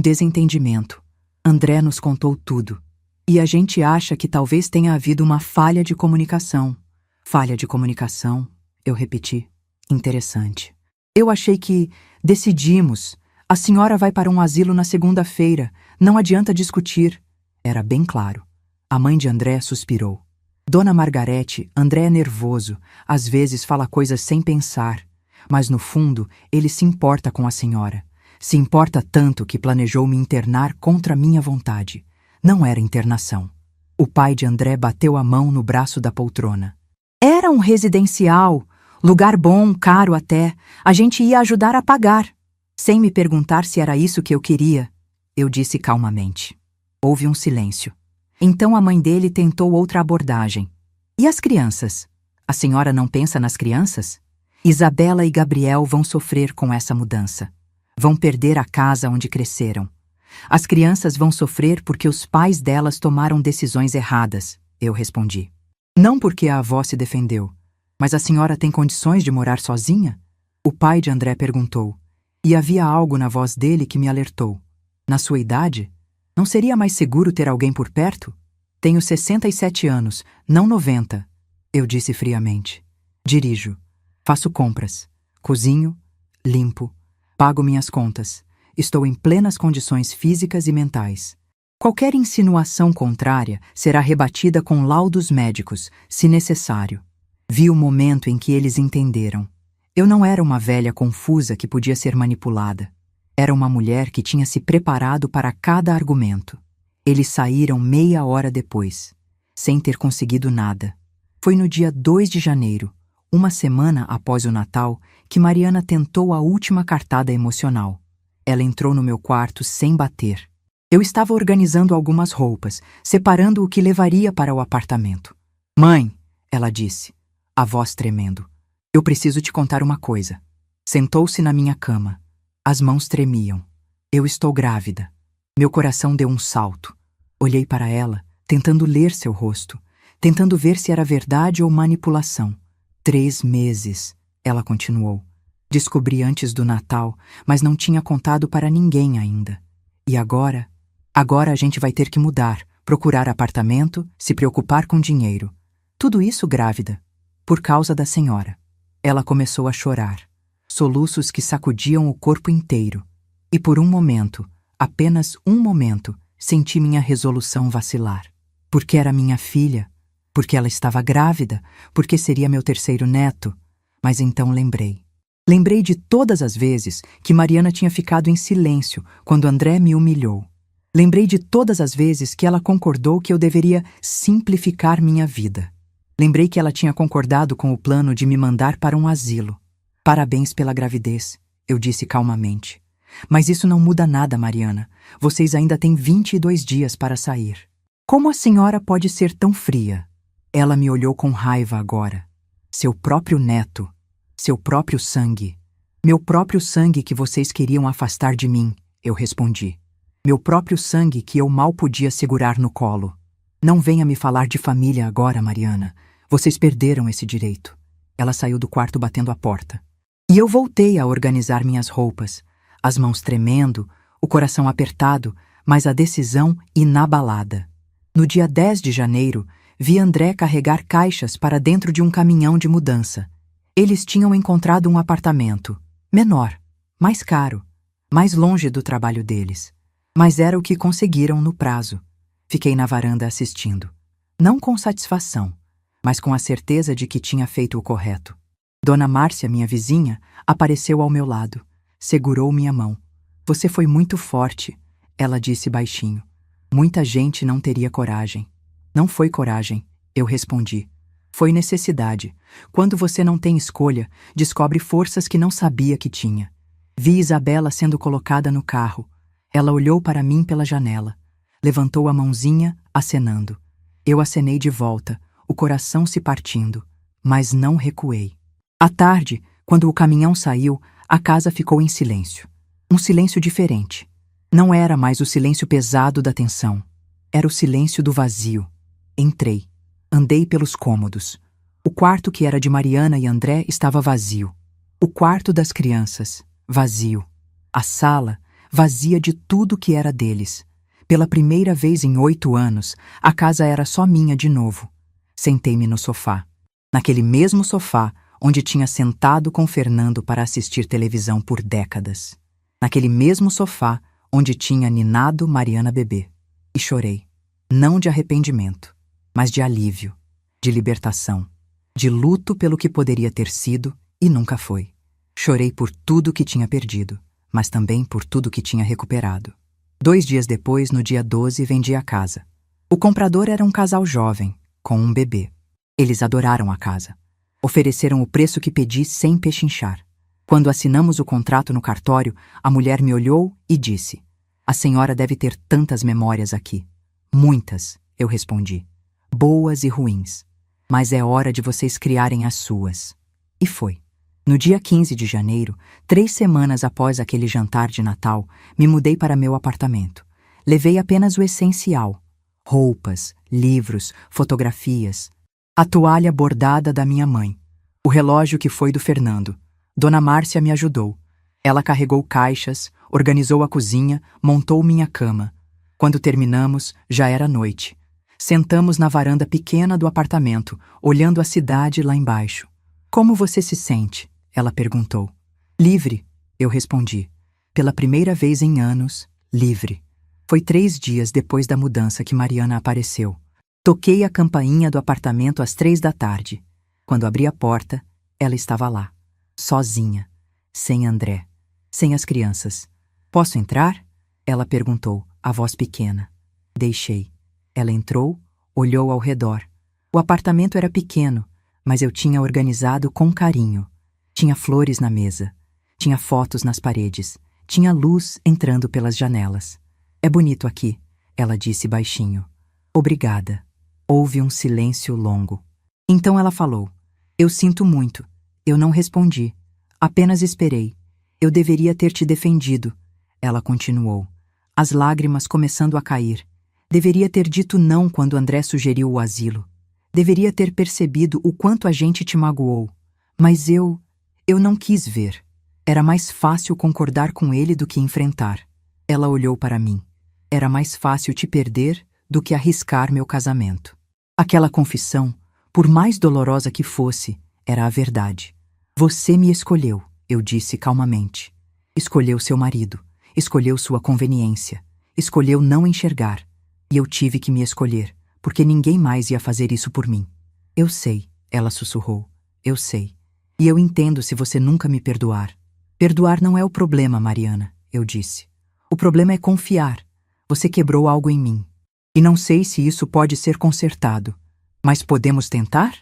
desentendimento. André nos contou tudo. E a gente acha que talvez tenha havido uma falha de comunicação. Falha de comunicação, eu repeti. Interessante. Eu achei que decidimos. A senhora vai para um asilo na segunda-feira. Não adianta discutir. Era bem claro. A mãe de André suspirou. Dona Margarete, André é nervoso. Às vezes fala coisas sem pensar. Mas no fundo, ele se importa com a senhora. Se importa tanto que planejou me internar contra minha vontade. Não era internação. O pai de André bateu a mão no braço da poltrona. Era um residencial. Lugar bom, caro até. A gente ia ajudar a pagar. Sem me perguntar se era isso que eu queria, eu disse calmamente. Houve um silêncio. Então a mãe dele tentou outra abordagem. E as crianças? A senhora não pensa nas crianças? Isabela e Gabriel vão sofrer com essa mudança. Vão perder a casa onde cresceram. As crianças vão sofrer porque os pais delas tomaram decisões erradas, eu respondi. Não porque a avó se defendeu. Mas a senhora tem condições de morar sozinha? O pai de André perguntou. E havia algo na voz dele que me alertou. Na sua idade? Não seria mais seguro ter alguém por perto? Tenho 67 anos, não 90, eu disse friamente. Dirijo. Faço compras. Cozinho. Limpo. Pago minhas contas. Estou em plenas condições físicas e mentais. Qualquer insinuação contrária será rebatida com laudos médicos, se necessário. Vi o momento em que eles entenderam. Eu não era uma velha confusa que podia ser manipulada. Era uma mulher que tinha se preparado para cada argumento. Eles saíram meia hora depois, sem ter conseguido nada. Foi no dia 2 de janeiro, uma semana após o Natal, que Mariana tentou a última cartada emocional. Ela entrou no meu quarto sem bater. Eu estava organizando algumas roupas, separando o que levaria para o apartamento. Mãe, ela disse, a voz tremendo. Eu preciso te contar uma coisa. Sentou-se na minha cama. As mãos tremiam. Eu estou grávida. Meu coração deu um salto. Olhei para ela, tentando ler seu rosto, tentando ver se era verdade ou manipulação. 3 meses, ela continuou. Descobri antes do Natal, mas não tinha contado para ninguém ainda. E agora? Agora a gente vai ter que mudar, procurar apartamento, se preocupar com dinheiro. Tudo isso grávida. Por causa da senhora. Ela começou a chorar. Soluços que sacudiam o corpo inteiro. E por um momento, apenas um momento, senti minha resolução vacilar. Porque era minha filha, porque ela estava grávida, porque seria meu terceiro neto. Mas então lembrei. Lembrei de todas as vezes que Mariana tinha ficado em silêncio quando André me humilhou. Lembrei de todas as vezes que ela concordou que eu deveria simplificar minha vida. Lembrei que ela tinha concordado com o plano de me mandar para um asilo. Parabéns pela gravidez, eu disse calmamente. Mas isso não muda nada, Mariana. Vocês ainda têm 22 dias para sair. Como a senhora pode ser tão fria? Ela me olhou com raiva agora. Seu próprio neto. Seu próprio sangue. Meu próprio sangue que vocês queriam afastar de mim, eu respondi. Meu próprio sangue que eu mal podia segurar no colo. Não venha me falar de família agora, Mariana. Vocês perderam esse direito. Ela saiu do quarto batendo a porta. E eu voltei a organizar minhas roupas, as mãos tremendo, o coração apertado, mas a decisão inabalada. No dia 10 de janeiro, vi André carregar caixas para dentro de um caminhão de mudança. Eles tinham encontrado um apartamento, menor, mais caro, mais longe do trabalho deles. Mas era o que conseguiram no prazo. Fiquei na varanda assistindo. Não com satisfação, mas com a certeza de que tinha feito o correto. Dona Márcia, minha vizinha, apareceu ao meu lado. Segurou minha mão. Você foi muito forte, ela disse baixinho. Muita gente não teria coragem. Não foi coragem, eu respondi. Foi necessidade. Quando você não tem escolha, descobre forças que não sabia que tinha. Vi Isabela sendo colocada no carro. Ela olhou para mim pela janela. Levantou a mãozinha, acenando. Eu acenei de volta, o coração se partindo, mas não recuei. À tarde, quando o caminhão saiu, a casa ficou em silêncio. Um silêncio diferente. Não era mais o silêncio pesado da tensão. Era o silêncio do vazio. Entrei. Andei pelos cômodos. O quarto que era de Mariana e André estava vazio. O quarto das crianças, vazio. A sala, vazia de tudo que era deles. Pela primeira vez em 8 anos, a casa era só minha de novo. Sentei-me no sofá. Naquele mesmo sofá onde tinha sentado com Fernando para assistir televisão por décadas. Naquele mesmo sofá onde tinha ninado Mariana bebê. E chorei. Não de arrependimento, mas de alívio, de libertação, de luto pelo que poderia ter sido e nunca foi. Chorei por tudo que tinha perdido, mas também por tudo que tinha recuperado. 2 dias depois, no dia 12, vendi a casa. O comprador era um casal jovem, com um bebê. Eles adoraram a casa. Ofereceram o preço que pedi sem pechinchar. Quando assinamos o contrato no cartório, a mulher me olhou e disse: "A senhora deve ter tantas memórias aqui." "Muitas", eu respondi. "Boas e ruins. Mas é hora de vocês criarem as suas." E foi. No dia 15 de janeiro, 3 semanas após aquele jantar de Natal, me mudei para meu apartamento. Levei apenas o essencial: roupas, livros, fotografias, a toalha bordada da minha mãe, o relógio que foi do Fernando. Dona Márcia me ajudou. Ela carregou caixas, organizou a cozinha, montou minha cama. Quando terminamos, já era noite. Sentamos na varanda pequena do apartamento, olhando a cidade lá embaixo. "Como você se sente?" ela perguntou. "Livre", eu respondi. Pela primeira vez em anos, livre. Foi 3 dias depois da mudança que Mariana apareceu. Toquei a campainha do apartamento às 3 da tarde. Quando abri a porta, ela estava lá. Sozinha, sem André, sem as crianças. "Posso entrar?" ela perguntou, a voz pequena. Deixei. Ela entrou, olhou ao redor. O apartamento era pequeno, mas eu tinha organizado com carinho. Tinha flores na mesa, tinha fotos nas paredes, tinha luz entrando pelas janelas. "É bonito aqui", ela disse baixinho. "Obrigada." Houve um silêncio longo. Então ela falou: "Eu sinto muito." Eu não respondi. Apenas esperei. "Eu deveria ter te defendido." Ela continuou, as lágrimas começando a cair. "Deveria ter dito não quando André sugeriu o asilo. Deveria ter percebido o quanto a gente te magoou. Mas eu não quis ver. Era mais fácil concordar com ele do que enfrentar." Ela olhou para mim. "Era mais fácil te perder do que arriscar meu casamento." Aquela confissão, por mais dolorosa que fosse, era a verdade. "Você me escolheu", eu disse calmamente. "Escolheu seu marido, escolheu sua conveniência, escolheu não enxergar. E eu tive que me escolher, porque ninguém mais ia fazer isso por mim." "Eu sei", ela sussurrou. "Eu sei. E eu entendo se você nunca me perdoar." "Perdoar não é o problema, Mariana", eu disse. "O problema é confiar. Você quebrou algo em mim. E não sei se isso pode ser consertado. Mas podemos tentar?"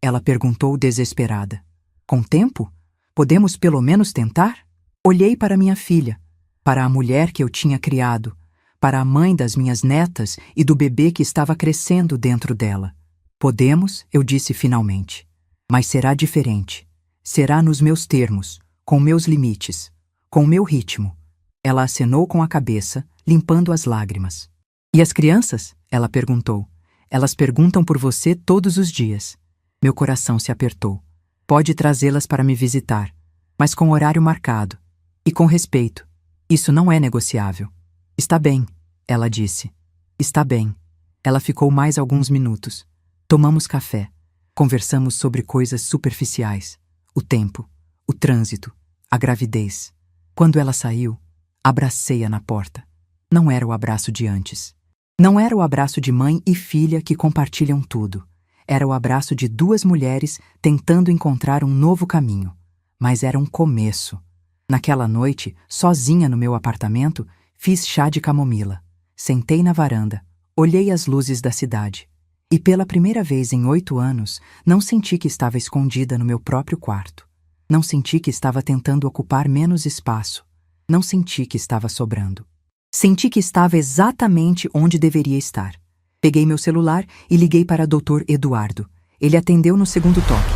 Ela perguntou desesperada. "Com tempo? Podemos pelo menos tentar?" Olhei para minha filha, para a mulher que eu tinha criado, para a mãe das minhas netas e do bebê que estava crescendo dentro dela. "Podemos", eu disse finalmente. "Mas será diferente. Será nos meus termos, com meus limites, com o meu ritmo." Ela acenou com a cabeça, limpando as lágrimas. "E as crianças?" ela perguntou. "Elas perguntam por você todos os dias." Meu coração se apertou. "Pode trazê-las para me visitar, mas com horário marcado. E com respeito. Isso não é negociável." "Está bem", ela disse. "Está bem." Ela ficou mais alguns minutos. Tomamos café. Conversamos sobre coisas superficiais. O tempo, o trânsito, a gravidez. Quando ela saiu, abracei-a na porta. Não era o abraço de antes. Não era o abraço de mãe e filha que compartilham tudo. Era o abraço de 2 mulheres tentando encontrar um novo caminho. Mas era um começo. Naquela noite, sozinha no meu apartamento, fiz chá de camomila. Sentei na varanda, olhei as luzes da cidade. E pela primeira vez em 8 anos, não senti que estava escondida no meu próprio quarto. Não senti que estava tentando ocupar menos espaço. Não senti que estava sobrando. Senti que estava exatamente onde deveria estar. Peguei meu celular e liguei para Dr. Eduardo. Ele atendeu no segundo toque.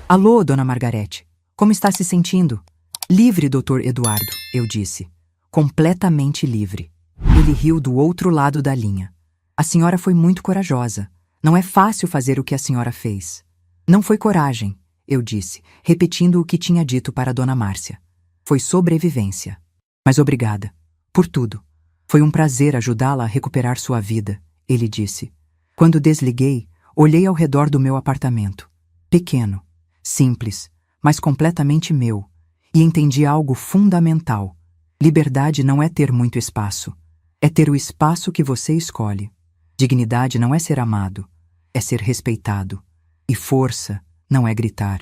"Alô, Dona Margarete. Como está se sentindo?" "Livre, Dr. Eduardo", eu disse. completamente livre. Ele riu do outro lado da linha. A senhora foi muito corajosa. Não é fácil fazer o que a senhora fez. Não foi coragem, eu disse, repetindo o que tinha dito para Dona Márcia. Foi sobrevivência. Mas obrigada. Por tudo. Foi um prazer ajudá-la a recuperar sua vida, ele disse. Quando desliguei, olhei ao redor do meu apartamento. Pequeno, simples, mas completamente meu. E entendi algo fundamental. Liberdade não é ter muito espaço. É ter o espaço que você escolhe. Dignidade não é ser amado. É ser respeitado. E força não é gritar.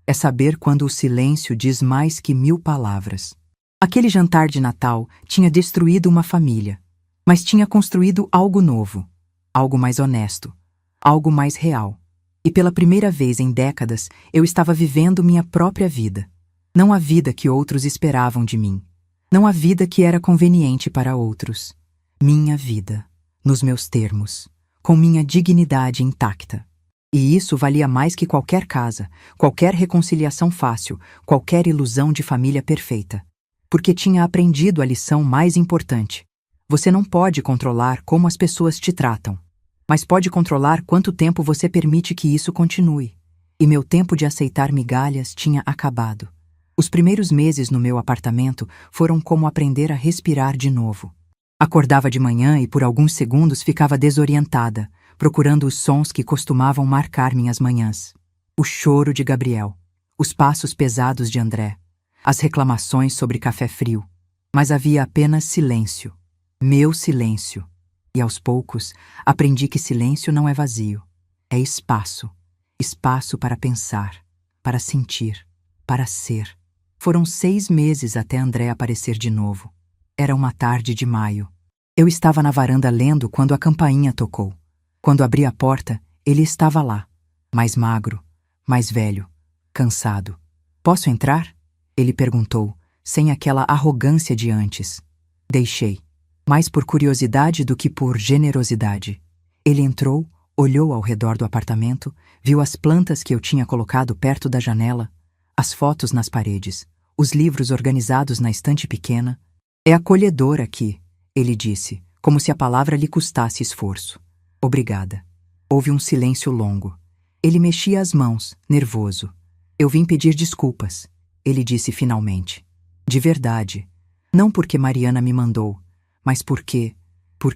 É saber quando o silêncio diz mais que 1000 palavras. Aquele jantar de Natal tinha destruído uma família, mas tinha construído algo novo, algo mais honesto, algo mais real. E pela primeira vez em décadas, eu estava vivendo minha própria vida. Não a vida que outros esperavam de mim. Não a vida que era conveniente para outros. Minha vida, nos meus termos, com minha dignidade intacta. E isso valia mais que qualquer casa, qualquer reconciliação fácil, qualquer ilusão de família perfeita. Porque tinha aprendido a lição mais importante. Você não pode controlar como as pessoas te tratam, mas pode controlar quanto tempo você permite que isso continue. E meu tempo de aceitar migalhas tinha acabado. Os primeiros meses no meu apartamento foram como aprender a respirar de novo. Acordava de manhã e por alguns segundos ficava desorientada, procurando os sons que costumavam marcar minhas manhãs. O choro de Gabriel, os passos pesados de André, as reclamações sobre café frio. Mas havia apenas silêncio. Meu silêncio. E aos poucos, aprendi que silêncio não é vazio. É espaço. Espaço para pensar, para sentir, para ser. Foram 6 meses até André aparecer de novo. Era uma tarde de maio. Eu estava na varanda lendo quando a campainha tocou. Quando abri a porta, ele estava lá. Mais magro, mais velho, cansado. Posso entrar? Ele perguntou, sem aquela arrogância de antes. Deixei. Mais por curiosidade do que por generosidade. Ele entrou, olhou ao redor do apartamento, viu as plantas que eu tinha colocado perto da janela, as fotos nas paredes, os livros organizados na estante pequena. É acolhedor aqui, ele disse, como se a palavra lhe custasse esforço. Obrigada. Houve um silêncio longo. Ele mexia as mãos, nervoso. Eu vim pedir desculpas, ele disse finalmente. De verdade. Não porque Mariana me mandou, mas porque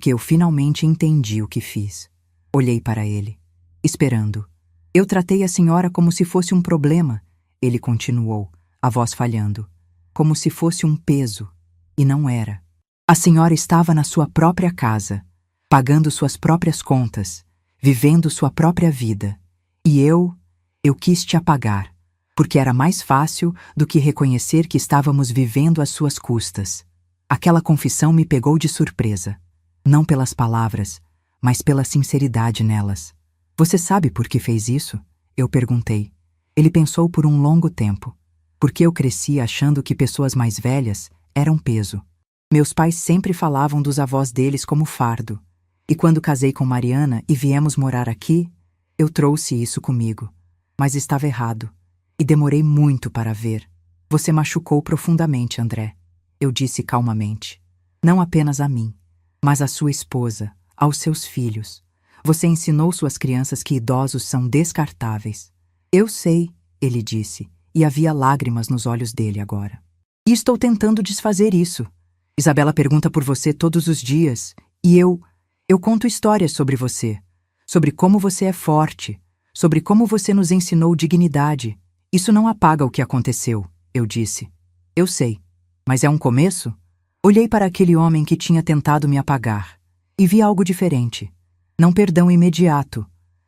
eu finalmente entendi o que fiz. Olhei para ele, esperando. Eu tratei a senhora como se fosse um problema, ele continuou, a voz falhando. Como se fosse um peso. E não era. A senhora estava na sua própria casa, pagando suas próprias contas, vivendo sua própria vida. E eu quis te apagar, porque era mais fácil do que reconhecer que estávamos vivendo às suas custas. Aquela confissão me pegou de surpresa. Não pelas palavras, mas pela sinceridade nelas. Você sabe por que fez isso? Eu perguntei. Ele pensou por um longo tempo. Porque eu cresci achando que pessoas mais velhas eram peso. Meus pais sempre falavam dos avós deles como fardo. E quando casei com Mariana e viemos morar aqui, eu trouxe isso comigo. Mas estava errado. E demorei muito para ver. Você machucou profundamente, André. Eu disse calmamente. Não apenas a mim, mas à sua esposa, aos seus filhos. Você ensinou suas crianças que idosos são descartáveis. Eu sei, ele disse, e havia lágrimas nos olhos dele agora. E estou tentando desfazer isso. Isabela pergunta por você todos os dias, e eu conto histórias sobre você, sobre como você é forte, sobre como você nos ensinou dignidade. Isso não apaga o que aconteceu, eu disse. Eu sei, mas é um começo? Olhei para aquele homem que tinha tentado me apagar e vi algo diferente. Não perdão imediato,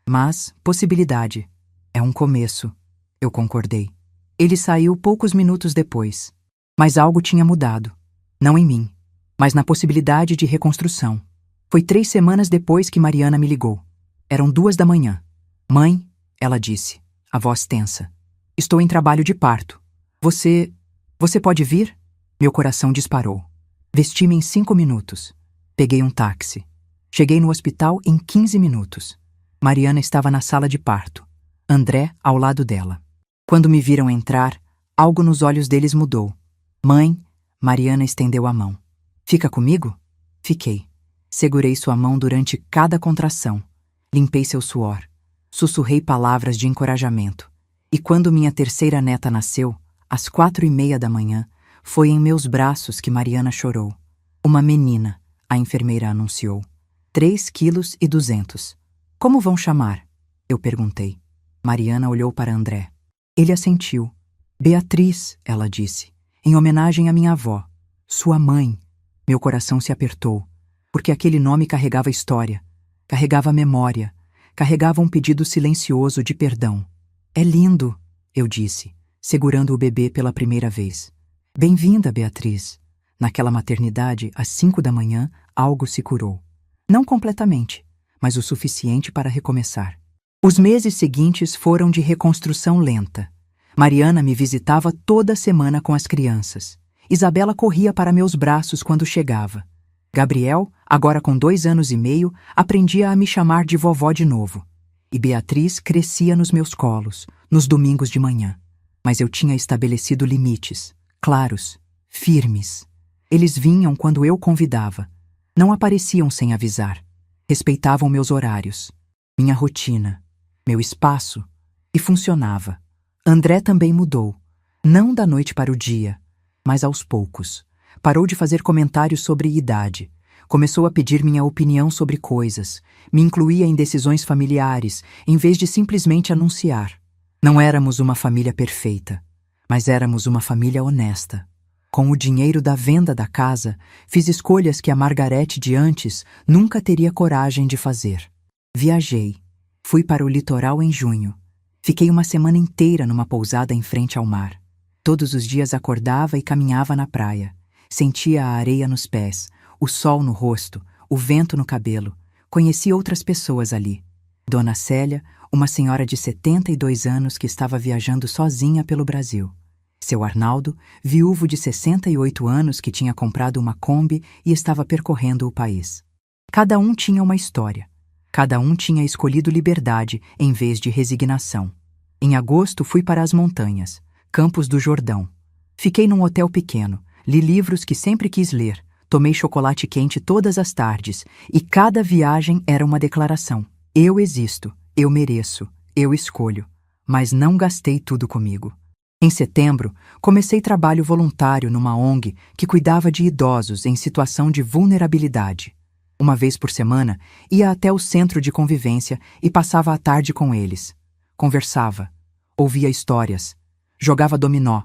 mas possibilidade. É um começo, eu concordei. Ele saiu poucos minutos depois, mas algo tinha mudado. Não em mim, mas na possibilidade de reconstrução. Foi 3 semanas depois que Mariana me ligou. Eram 2 da manhã. Mãe, ela disse, a voz tensa. Estou em trabalho de parto. Você pode vir? Meu coração disparou. Vesti-me em 5 minutos. Peguei um táxi. Cheguei no hospital em 15 minutos. Mariana estava na sala de parto. André ao lado dela. Quando me viram entrar, algo nos olhos deles mudou. Mãe, Mariana estendeu a mão. Fica comigo? Fiquei. Segurei sua mão durante cada contração. Limpei seu suor. Sussurrei palavras de encorajamento. E quando minha terceira neta nasceu, às 4:30 da manhã, foi em meus braços que Mariana chorou. Uma menina, a enfermeira anunciou. 3,2 kg. Como vão chamar? Eu perguntei. Mariana olhou para André. Ele assentiu. Beatriz, ela disse, em homenagem à minha avó, sua mãe. Meu coração se apertou, porque aquele nome carregava história, carregava memória, carregava um pedido silencioso de perdão. É lindo, eu disse, segurando o bebê pela primeira vez. Bem-vinda, Beatriz. Naquela maternidade, às 5 da manhã, algo se curou. Não completamente, mas o suficiente para recomeçar. Os meses seguintes foram de reconstrução lenta. Mariana me visitava toda semana com as crianças. Isabela corria para meus braços quando chegava. Gabriel, agora com 2 anos e meio, aprendia a me chamar de vovó de novo. E Beatriz crescia nos meus colos, nos domingos de manhã. Mas eu tinha estabelecido limites, claros, firmes. Eles vinham quando eu convidava. Não apareciam sem avisar. Respeitavam meus horários, minha rotina, meu espaço, e funcionava. André também mudou. Não da noite para o dia, mas aos poucos. Parou de fazer comentários sobre idade. Começou a pedir minha opinião sobre coisas. Me incluía em decisões familiares, em vez de simplesmente anunciar. Não éramos uma família perfeita, mas éramos uma família honesta. Com o dinheiro da venda da casa, fiz escolhas que a Margarete de antes nunca teria coragem de fazer. Viajei. Fui para o litoral em junho. Fiquei uma semana inteira numa pousada em frente ao mar. Todos os dias acordava e caminhava na praia. Sentia a areia nos pés, o sol no rosto, o vento no cabelo. Conheci outras pessoas ali. Dona Célia, uma senhora de 72 anos que estava viajando sozinha pelo Brasil. Seu Arnaldo, viúvo de 68 anos que tinha comprado uma Kombi e estava percorrendo o país. Cada um tinha uma história. Cada um tinha escolhido liberdade em vez de resignação. Em agosto fui para as montanhas, Campos do Jordão. Fiquei num hotel pequeno, li livros que sempre quis ler, tomei chocolate quente todas as tardes e cada viagem era uma declaração. Eu existo, eu mereço, eu escolho. Mas não gastei tudo comigo. Em setembro, comecei trabalho voluntário numa ONG que cuidava de idosos em situação de vulnerabilidade. Uma vez por semana, ia até o centro de convivência e passava a tarde com eles. Conversava, ouvia histórias, jogava dominó,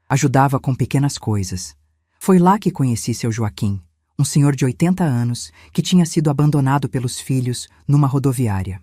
ajudava com pequenas coisas. Foi lá que conheci seu Joaquim, um senhor de 80 anos que tinha sido abandonado pelos filhos numa rodoviária.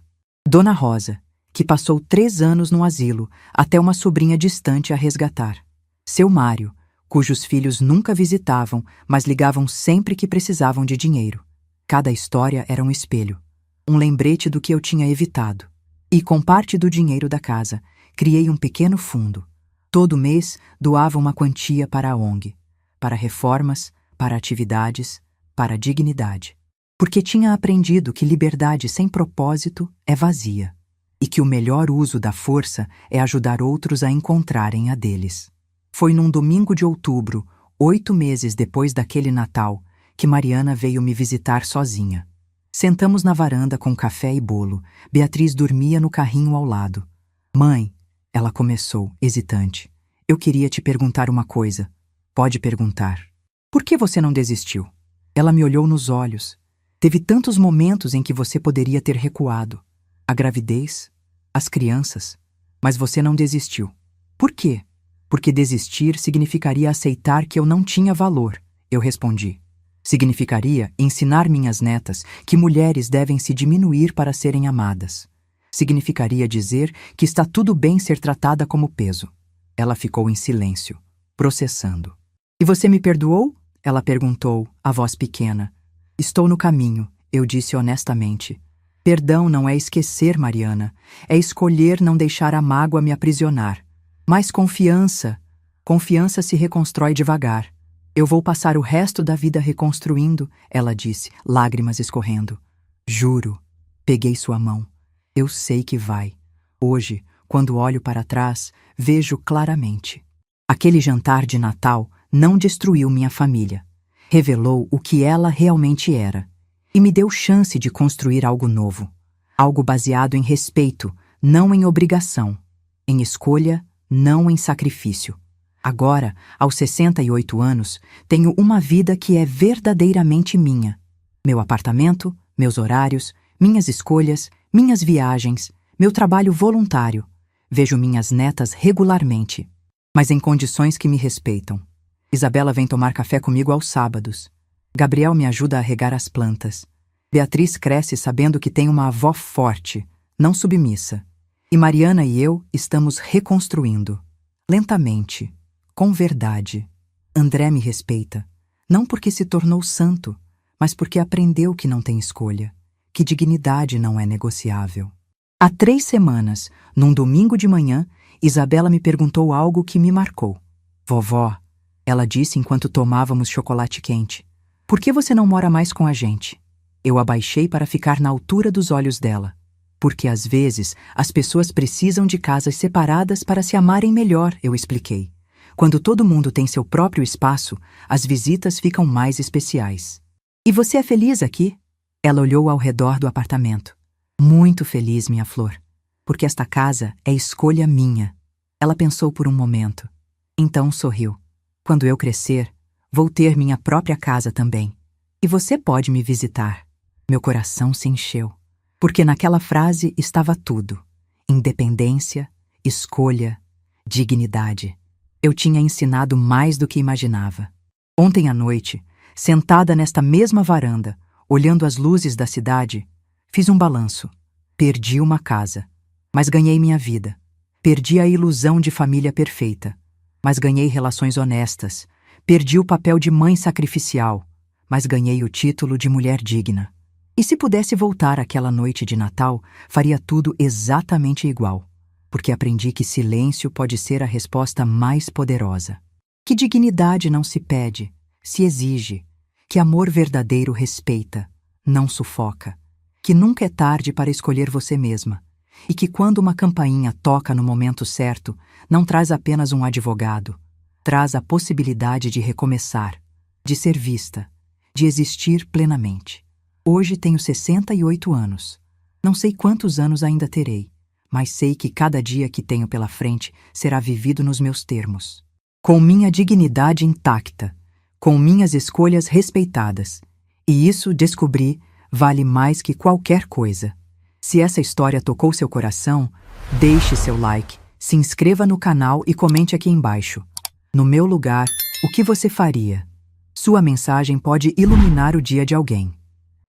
Dona Rosa, que passou 3 anos no asilo até uma sobrinha distante a resgatar. Seu Mário, cujos filhos nunca visitavam, mas ligavam sempre que precisavam de dinheiro. Cada história era um espelho, um lembrete do que eu tinha evitado. E com parte do dinheiro da casa, criei um pequeno fundo. Todo mês doava uma quantia para a ONG, para reformas, para atividades, para a dignidade. Porque tinha aprendido que liberdade sem propósito é vazia. E que o melhor uso da força é ajudar outros a encontrarem a deles. Foi num domingo de outubro, 8 meses depois daquele Natal, que Mariana veio me visitar sozinha. Sentamos na varanda com café e bolo. Beatriz dormia no carrinho ao lado. Mãe, ela começou, hesitante. Eu queria te perguntar uma coisa. Pode perguntar. Por que você não desistiu? Ela me olhou nos olhos. Teve tantos momentos em que você poderia ter recuado. A gravidez, as crianças, mas você não desistiu. Por quê? Porque desistir significaria aceitar que eu não tinha valor, eu respondi. Significaria ensinar minhas netas que mulheres devem se diminuir para serem amadas. Significaria dizer que está tudo bem ser tratada como peso. Ela ficou em silêncio, processando. E você me perdoou? Ela perguntou, a voz pequena. Estou no caminho, eu disse honestamente. Perdão não é esquecer, Mariana. É escolher não deixar a mágoa me aprisionar. Mas confiança. Confiança se reconstrói devagar. Eu vou passar o resto da vida reconstruindo, ela disse, lágrimas escorrendo. Juro. Peguei sua mão. Eu sei que vai. Hoje, quando olho para trás, vejo claramente. Aquele jantar de Natal não destruiu minha família. Revelou o que ela realmente era e me deu chance de construir algo novo, algo baseado em respeito, não em obrigação, em escolha, não em sacrifício. Agora, aos 68 anos, tenho uma vida que é verdadeiramente minha. Meu apartamento, meus horários, minhas escolhas, minhas viagens, meu trabalho voluntário. Vejo minhas netas regularmente, mas em condições que me respeitam. Isabela vem tomar café comigo aos sábados. Gabriel me ajuda a regar as plantas. Beatriz cresce sabendo que tem uma avó forte, não submissa. E Mariana e eu estamos reconstruindo. Lentamente, com verdade. André me respeita, não porque se tornou santo, mas porque aprendeu que não tem escolha, que dignidade não é negociável. Há 3 semanas, num domingo de manhã, Isabela me perguntou algo que me marcou. Vovó, ela disse enquanto tomávamos chocolate quente, por que você não mora mais com a gente? Eu abaixei para ficar na altura dos olhos dela. Porque às vezes as pessoas precisam de casas separadas para se amarem melhor, eu expliquei. Quando todo mundo tem seu próprio espaço, as visitas ficam mais especiais. E você é feliz aqui? Ela olhou ao redor do apartamento. Muito feliz, minha flor, porque esta casa é escolha minha. Ela pensou por um momento. Então sorriu. Quando eu crescer, vou ter minha própria casa também. E você pode me visitar. Meu coração se encheu, porque naquela frase estava tudo: independência, escolha, dignidade. Eu tinha ensinado mais do que imaginava. Ontem à noite, sentada nesta mesma varanda, olhando as luzes da cidade, fiz um balanço. Perdi uma casa, mas ganhei minha vida. Perdi a ilusão de família perfeita, mas ganhei relações honestas. Perdi o papel de mãe sacrificial, mas ganhei o título de mulher digna. E se pudesse voltar àquela noite de Natal, faria tudo exatamente igual, porque aprendi que silêncio pode ser a resposta mais poderosa. Que dignidade não se pede, se exige. Que amor verdadeiro respeita, não sufoca. Que nunca é tarde para escolher você mesma. E que quando uma campainha toca no momento certo, não traz apenas um advogado, traz a possibilidade de recomeçar, de ser vista, de existir plenamente. Hoje tenho 68 anos. Não sei quantos anos ainda terei, mas sei que cada dia que tenho pela frente será vivido nos meus termos. Com minha dignidade intacta, com minhas escolhas respeitadas. E isso, descobri, vale mais que qualquer coisa. Se essa história tocou seu coração, deixe seu like, se inscreva no canal e comente aqui embaixo. No meu lugar, o que você faria? Sua mensagem pode iluminar o dia de alguém.